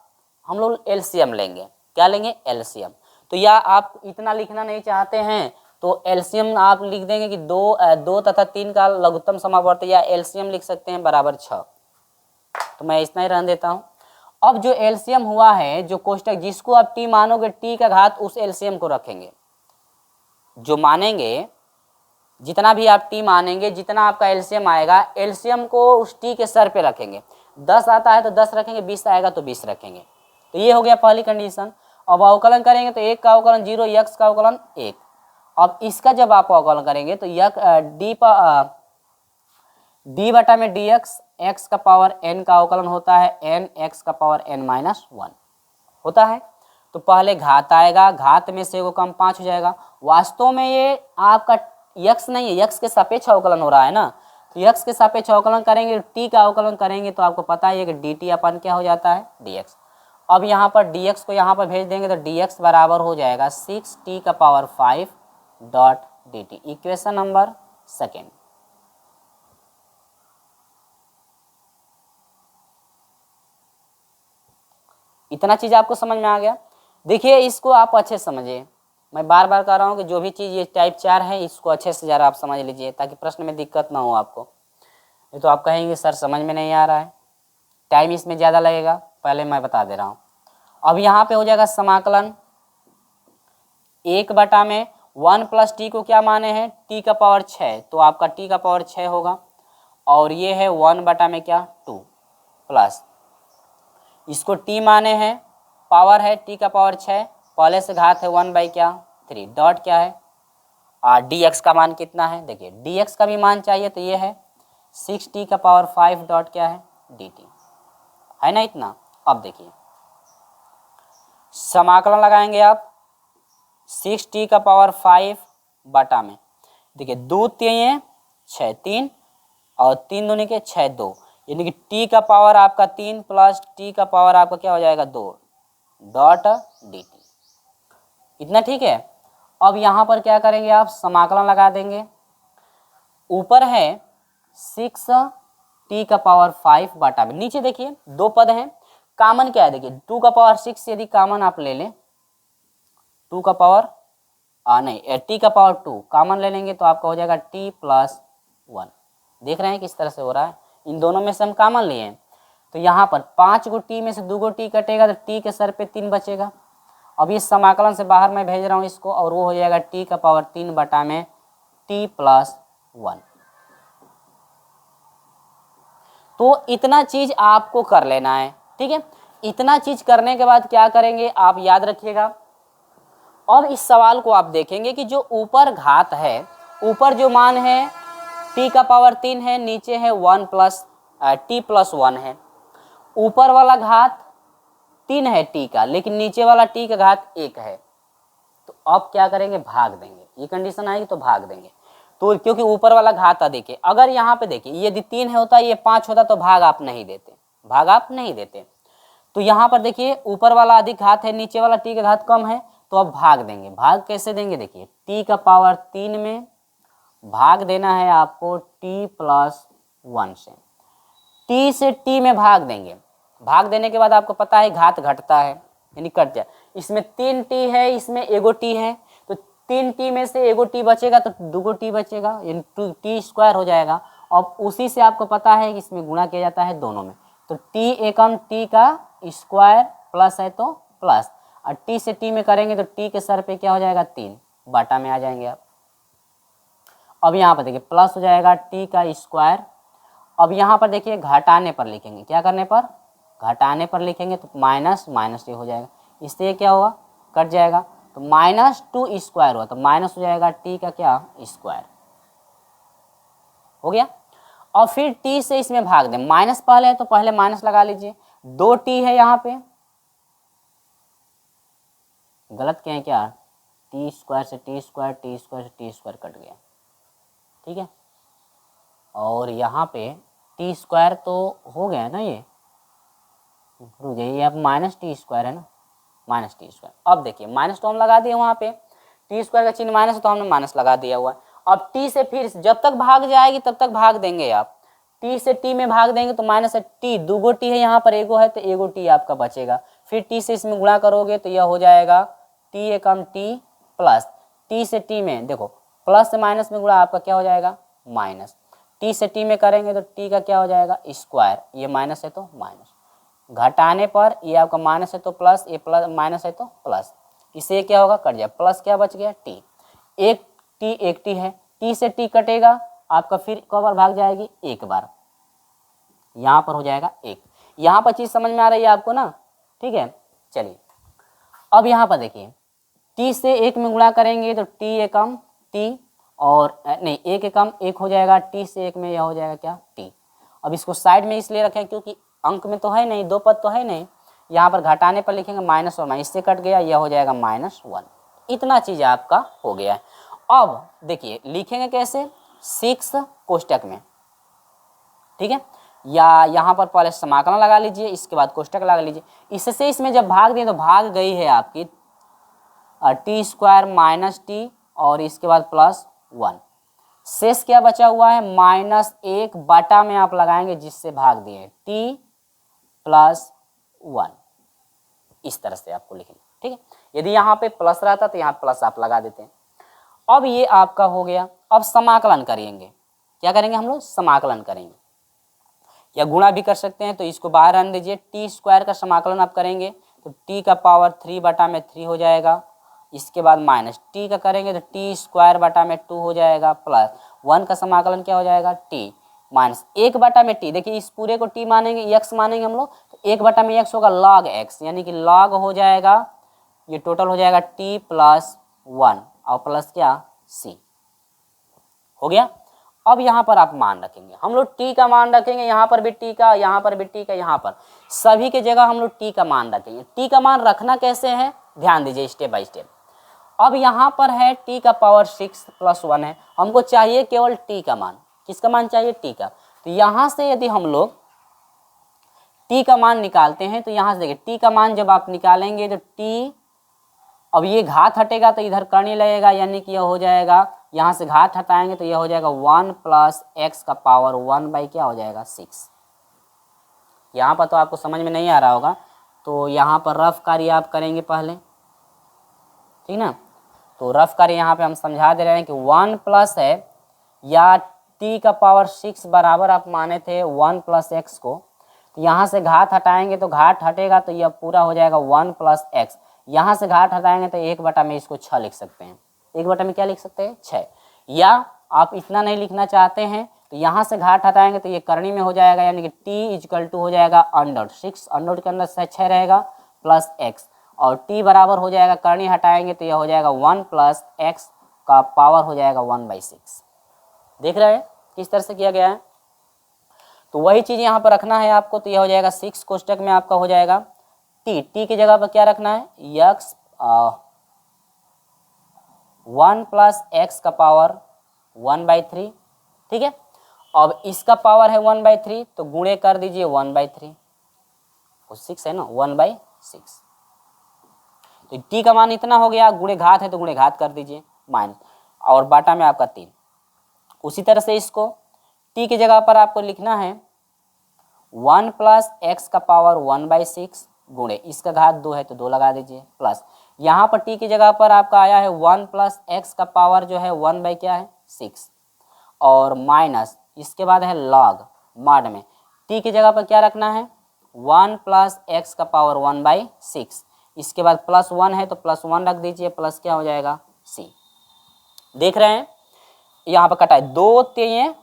हम लोग एलसीएम लेंगे। क्या लेंगे, एलसीएम। तो या आप इतना लिखना नहीं चाहते हैं तो एलसीएम आप लिख देंगे कि 2 तथा 3 का लघुत्तम समापवर्तक, या एलसीएम लिख सकते हैं बराबर 6। तो मैं इतना ही रहने देता हूँ। अब जो एलसीएम हुआ है, जो कोष्टक जिसको आप टी मानोगे, टी का घात उस एलसीएम को रखेंगे। जो मानेंगे, जितना भी आप टी मानेंगे, जितना आपका एलसीएम आएगा, एलसीएम को उस टी के सर पे रखेंगे। 10 आता है तो 10 रखेंगे, 20 आएगा तो 20 रखेंगे। तो ये हो गया पहली कंडीशन। अब अवकलन करेंगे तो 1 का अवकलन 0, यक्स का अवकलन 1। अब इसका जब आप अवकलन करेंगे तो डी बटा में dx, x का पावर n का अवकलन होता है, n x का पावर n-1 होता है। तो पहले घात आएगा, घात में से वो कम 5 हो जाएगा। वास्तव में ये आपका यक्स नहीं है, यक्स के सापेक्ष अवकलन हो रहा है ना, तो यक्स के सापेक्ष अवकलन करेंगे, टी का अवकलन करेंगे तो आपको पता है कि dt अपन क्या हो जाता है dx। अब यहाँ पर dx को यहाँ पर भेज देंगे तो dx बराबर हो जाएगा 6t का power 5 dot dt। Equation number 2। इतना चीज़ आपको समझ में आ गया। देखिए इसको आप अच्छे से समझिए, मैं बार बार कह रहा हूँ कि जो भी चीज़ ये टाइप 4 है इसको अच्छे से ज़रा आप समझ लीजिए ताकि प्रश्न में दिक्कत ना हो आपको। ये तो आप कहेंगे सर समझ में नहीं आ रहा है, टाइम इसमें ज़्यादा लगेगा, पहले मैं बता दे रहा हूँ। अब यहाँ पे हो जाएगा समाकलन 1 में 1 प्लस टी को क्या माने हैं, टी का पावर 6, तो आपका टी का पावर 6 होगा। और ये है 1 में क्या 2 प्लस इसको टी माने हैं, पावर है टी का पावर 6, पहले से घात है 1/3 डॉट क्या है डी एक्स का मान कितना है, देखिए डी एक्स का भी मान चाहिए तो ये है 6t का पावर 5 डॉट क्या है डी टी, है ना इतना। अब देखिए समाकलन लगाएंगे आप 6t का पावर 5 में, देखिए 2 3 6 3 और 3 दूनी के 6 2, यानी कि t का पावर आपका 3 प्लस t का पावर आपका क्या हो जाएगा 2 डॉट डी टी, इतना ठीक है। अब यहाँ पर क्या करेंगे आप समाकलन लगा देंगे, ऊपर है 6t का पावर 5 में, नीचे देखिए 2 पद हैं, कॉमन क्या है देखिए 2 का पावर 6 यदि कॉमन आप ले लें, 2 का पावर नहीं t का पावर 2 कॉमन ले लेंगे तो आपका हो जाएगा t प्लस 1। देख रहे हैं किस तरह से हो रहा है, इन दोनों में से हम कॉमन लिए हैं तो यहाँ पर 5 गो t में से 2 गो t कटेगा तो t के सर पे 3 बचेगा। अब इस समाकलन से बाहर मैं भेज रहा हूँ इसको और वो हो जाएगा t का पावर 3 में t प्लस 1। तो इतना चीज आपको कर लेना है, ठीक है। इतना चीज करने के बाद क्या करेंगे आप याद रखिएगा। अब इस सवाल को आप देखेंगे कि जो ऊपर घात है, ऊपर जो मान है t का पावर 3 है, नीचे है 1 प्लस t प्लस 1 है। ऊपर वाला घात 3 है t का, लेकिन नीचे वाला t का घात 1 है, तो अब क्या करेंगे भाग देंगे, ये कंडीशन आएगी तो भाग देंगे। तो क्योंकि ऊपर वाला घात था, देखिए अगर यहाँ पे देखिए यदि 3 है होता ये 5 होता तो भाग आप नहीं देते, भाग आप नहीं देते। तो यहाँ पर देखिए ऊपर वाला अधिक घात है, नीचे वाला t का घात कम है, तो अब भाग देंगे। भाग कैसे देंगे, देखिए t का पावर 3 में भाग देना है आपको t प्लस 1 से, t से t में भाग देंगे। भाग देने के बाद आपको पता है घात घटता है यानी कट जाए, इसमें 3t है, इसमें एगो t है, तो 3t में से एगो t बचेगा तो 2 गो t बचेगा यानी t स्क्वायर हो जाएगा। अब उसी से आपको पता है कि इसमें गुणा किया जाता है दोनों में, तो t एकम t का स्क्वायर प्लस है तो प्लस, और t से t में करेंगे तो t के सर पे क्या हो जाएगा 3 बाटा में आ जाएंगे आप। अब यहाँ पर देखिए प्लस हो जाएगा t का स्क्वायर। अब यहाँ पर देखिए घटाने पर लिखेंगे, क्या करने पर घटाने पर लिखेंगे तो माइनस माइनस ये हो जाएगा, इससे क्या होगा कट जाएगा, तो -2 स्क्वायर हुआ तो माइनस हो जाएगा t का क्या स्क्वायर हो गया। और फिर t से इसमें भाग दें, माइनस पहले है तो पहले माइनस लगा लीजिए, 2t है यहाँ पे, गलत क्या है क्या t स्क्वायर से t स्क्वायर, t स्क्वायर से t स्क्वायर कट गया, ठीक है। और यहाँ पे t स्क्वायर तो हो गया ना, ये रुक जाइए, अब -t स्क्वायर है ना, -t स्क्वायर। अब देखिए माइनस तो हम लगा दिए वहाँ पे, t स्क्वायर का चिन्ह माइनस है तो हमने माइनस लगा दिया हुआ है। अब t से फिर जब तक भाग जाएगी तब तक भाग देंगे आप, t से t में भाग देंगे तो माइनस है t, 2 गो t है यहाँ पर, एगो है तो एगो t आपका बचेगा, फिर t से इसमें गुणा करोगे तो यह हो जाएगा t एकम t प्लस, t से t में देखो प्लस से माइनस में गुणा आपका क्या हो जाएगा माइनस, t से t में करेंगे तो t का क्या हो जाएगा स्क्वायर, ये माइनस है तो माइनस, घटाने पर ये आपका माइनस है तो प्लस, ये प्लस माइनस है तो प्लस, इससे क्या होगा कट जाए, प्लस क्या बच गया t, एक t है, t से t कटेगा आपका, फिर कब बार भाग जाएगी एक बार, यहाँ पर हो जाएगा 1। यहाँ पर चीज़ समझ में आ रही है आपको ना, ठीक है। चलिए अब यहाँ पर देखिए t से 1 में गुणा करेंगे तो t एकम t, और नहीं 1 एकम 1 हो जाएगा, t से 1 में यह हो जाएगा क्या t। अब इसको साइड में इसलिए रखें क्योंकि अंक में तो है नहीं, 2 पद तो है नहीं, यहाँ पर घटाने पर लिखेंगे माइनस और माइनस से कट गया, यह हो जाएगा -1। इतना चीज़ आपका हो गया है। अब देखिए लिखेंगे कैसे 6 कोष्टक में, ठीक है, या यहाँ पर पहले समाकलन लगा लीजिए, इसके बाद कोष्टक लगा लीजिए, इससे इसमें जब भाग दिए तो भाग गई है आपकी t स्क्वायर माइनस t और इसके बाद +1, शेष क्या बचा हुआ है -1 बटा में आप लगाएंगे जिससे भाग दिए t +1, इस तरह से आपको लिखना, ठीक है। यदि यहाँ पे प्लस रहता तो यहाँ प्लस आप लगा देते हैं। अब ये आपका हो गया। अब समाकलन करेंगे, क्या करेंगे हम लोग, समाकलन करेंगे या गुणा भी कर सकते हैं। तो इसको बाहर आने दीजिए, टी स्क्वायर का समाकलन आप करेंगे तो टी का पावर 3/3 हो जाएगा। इसके बाद माइनस टी का करेंगे तो टी स्क्वायर बटा में 2 हो जाएगा, प्लस 1 का समाकलन क्या हो जाएगा, टी माइनस 1/t। देखिए इस पूरे को टी मानेंगे, एक्स मानेंगे हम लोग, तो 1/x होगा log x, यानी कि log हो जाएगा, ये टोटल हो जाएगा t प्लस 1 और प्लस क्या c हो गया। अब यहाँ पर आप मान रखेंगे, हम लोग t का मान रखेंगे, यहाँ पर भी t का, यहाँ पर भी t का, यहाँ पर सभी के जगह हम लोग t का मान रखेंगे। t का मान रखना कैसे है, ध्यान दीजिए स्टेप बाय स्टेप। अब यहाँ पर है t का पावर 6 प्लस 1 है, हमको चाहिए केवल t का मान। किसका मान चाहिए, t का। तो यहाँ से यदि हम लोग t का मान निकालते हैं तो यहाँ से देखिए t का मान जब आप निकालेंगे तो t, अब ये घात हटेगा तो इधर करने लगेगा, यानी कि यह हो जाएगा, यहाँ से घात हटाएंगे तो यह हो जाएगा 1 प्लस x का पावर 1 बाई क्या हो जाएगा 6। यहाँ पर तो आपको समझ में नहीं आ रहा होगा, तो यहाँ पर रफ कार्य आप करेंगे पहले, ठीक ना। तो रफ कार्य यहाँ पे हम समझा दे रहे हैं कि 1 प्लस है या t का पावर 6 बराबर आप माने थे 1 प्लस x को, तो यहाँ से घात हटाएंगे तो घात हटेगा तो यह पूरा हो जाएगा 1 प्लस x। यहाँ से घाट हटाएंगे तो 1/, में इसको 6 लिख सकते हैं, 1/, में क्या लिख सकते हैं 6। या आप इतना नहीं लिखना चाहते हैं तो यहाँ से घाट हटाएंगे तो ये करनी में हो जाएगा, यानी कि t हो जाएगा अंडर 6, अंडर के अंदर 6 रहेगा प्लस x, और t बराबर हो जाएगा, करनी हटाएंगे तो यह हो जाएगा 1 प्लस x का पावर हो जाएगा 1/6। देख रहे हैं किस तरह से किया गया है। तो वही चीज़ यहाँ पर रखना है आपको, तो यह हो जाएगा 6 कोष्टक में आपका हो जाएगा टी की जगह पर क्या रखना है, यक्स 1 प्लस एक्स का पावर 1/3, ठीक है। अब इसका पावर है 1/3 तो गुणे कर दीजिए 1/3, 6 है ना, 1/6। तो टी का मान इतना हो गया, गुणे घात है तो गुणे घात कर दीजिए माइनस, और बाटा में आपका 3। उसी तरह से इसको टी की जगह पर आपको लिखना है 1 प्लस एक्स का पावर 1/6 गुणे इसका घात 2 है तो 2 लगा दीजिए, प्लस यहाँ पर टी की जगह पर आपका आया है 1 प्लस एक्स का पावर जो है 1 बाई क्या है 6, और माइनस इसके बाद है लॉग, मॉड में टी की जगह पर क्या रखना है 1 प्लस एक्स का पावर 1/6, इसके बाद प्लस 1 है तो प्लस 1 रख दीजिए, प्लस क्या हो जाएगा सी। देख रहे हैं यहाँ पर कटा है 2 3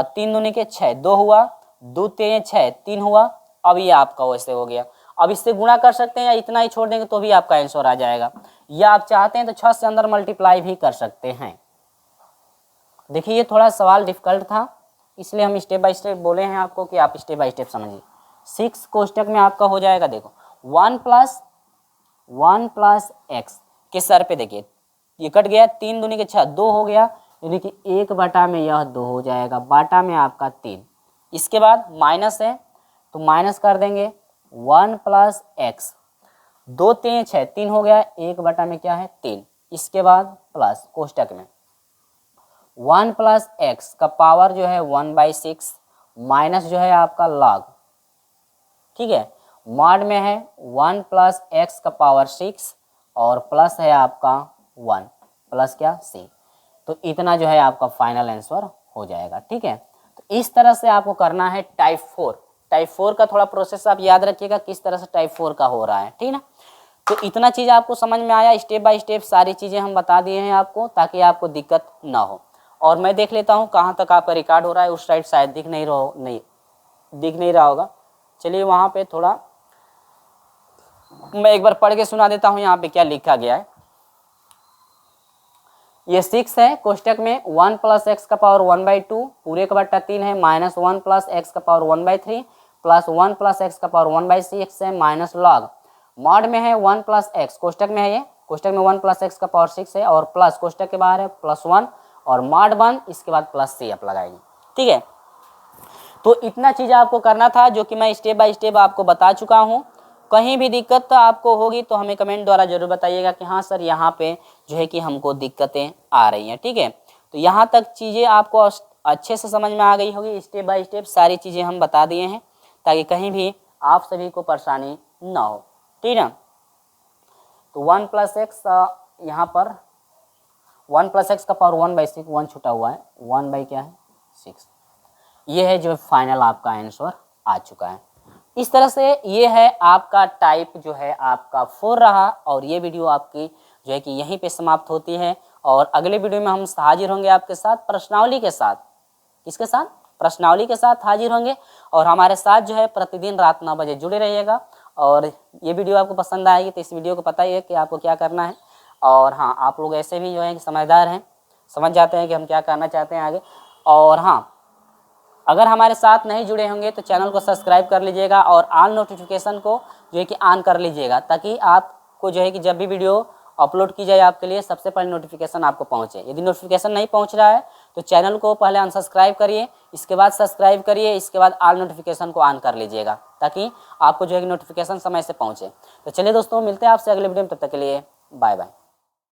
3 दूनी के 6, 2 हुआ, 2 3 6 3 हुआ। अब ये आपका वैसे हो गया। अब इससे गुणा कर सकते हैं या इतना ही छोड़ देंगे तो भी आपका आंसर आ जाएगा, या आप चाहते हैं तो 6 से अंदर मल्टीप्लाई भी कर सकते हैं। देखिए ये थोड़ा सवाल डिफिकल्ट था, इसलिए हम स्टेप बाय स्टेप बोले हैं आपको कि आप स्टेप बाय स्टेप समझिए। 6 कोष्टक में आपका हो जाएगा, देखो 1 प्लस एक्स के सर पे देखिए ये कट गया, 3 दूनी के 6, 2 हो गया, यानी कि 1/, में यह 2 हो जाएगा, बाटा में आपका 3। इसके बाद माइनस है तो माइनस कर देंगे 1 प्लस एक्स, 2 3 6 3 हो गया, 1/, में क्या है 3। इसके बाद प्लस कोष्टक में 1 प्लस एक्स का पावर जो है 1/6 माइनस जो है आपका लॉग, ठीक है, मॉड में है 1 प्लस एक्स का पावर 6 और प्लस है आपका 1 प्लस क्या सी। तो इतना जो है आपका फाइनल आंसर हो जाएगा, ठीक है। तो इस तरह से आपको करना है टाइप 4। टाइप 4 का थोड़ा प्रोसेस आप याद रखिएगा किस तरह से टाइप 4 का हो रहा है, ठीक ना। तो इतना चीज़ आपको समझ में आया, स्टेप बाय स्टेप सारी चीज़ें हम बता दिए हैं आपको, ताकि आपको दिक्कत ना हो। और मैं देख लेता हूँ कहाँ तक आपका रिकॉर्ड हो रहा है, उस साइड शायद दिख नहीं रहा होगा। चलिए वहाँ पे थोड़ा मैं एक बार पढ़ के सुना देता हूँ यहाँ पे क्या लिखा गया है। ये 6 है कोष्टक में 1 प्लस एक्स का पावर 1/2 पूरे का बट्टा 3 है, माइनस 1 प्लस एक्स का पावर 1/3 प्लस 1 प्लस एक्स का पावर 1/6 है, माइनस लॉग मॉड में है 1 प्लस एक्स, कोष्टक में है ये, कोष्टक में 1 प्लस एक्स का पावर 6 है, और प्लस कोष्टक के बाहर है प्लस 1 और मॉड 1, इसके बाद प्लस सी आप लगाएंगे, ठीक है। तो इतना चीज़ आपको करना था जो कि मैं स्टेप बाय स्टेप आपको बता चुका हूँ। कहीं भी दिक्कत आपको होगी तो हमें कमेंट द्वारा जरूर बताइएगा कि हाँ सर यहाँ पे जो है कि हमको दिक्कतें आ रही हैं, ठीक है। तो यहाँ तक चीज़ें आपको अच्छे से समझ में आ गई होगी, स्टेप बाय स्टेप सारी चीज़ें हम बता दिए हैं ताकि कहीं भी आप सभी को परेशानी ना हो, ठीक है। तो 1 प्लस एक्स यहाँ पर 1 प्लस एक्स का पावर 1/6, 1 छुटा हुआ है, 1 बाई क्या है 6। ये है जो फाइनल आपका आंसर आ चुका है। इस तरह से ये है आपका टाइप जो है आपका 4 रहा, और ये वीडियो आपकी जो है कि यहीं पे समाप्त होती है। और अगले वीडियो में हम हाजिर होंगे आपके साथ प्रश्नावली के साथ। किसके साथ? प्रश्नावली के साथ हाजिर होंगे। और हमारे साथ जो है प्रतिदिन रात 9 बजे जुड़े रहिएगा। और ये वीडियो आपको पसंद आएगी तो इस वीडियो को पता ही है कि आपको क्या करना है। और हाँ, आप लोग ऐसे भी जो है कि समझदार हैं, समझ जाते हैं कि हम क्या करना चाहते हैं आगे। और हाँ, अगर हमारे साथ नहीं जुड़े होंगे तो चैनल को सब्सक्राइब कर लीजिएगा और ऑल नोटिफिकेशन को जो है कि ऑन कर लीजिएगा, ताकि आपको जो है कि जब भी वीडियो अपलोड की जाए आपके लिए सबसे पहले नोटिफिकेशन आपको पहुंचे। यदि नोटिफिकेशन नहीं पहुंच रहा है तो चैनल को पहले अनसब्सक्राइब करिए, इसके बाद सब्सक्राइब करिए, इसके बाद ऑल नोटिफिकेशन को ऑन कर लीजिएगा, ताकि आपको जो है कि नोटिफिकेशन समय से पहुँचे। तो चलिए दोस्तों, मिलते हैं आपसे अगले वीडियो में, तब तक के लिए बाय बाय।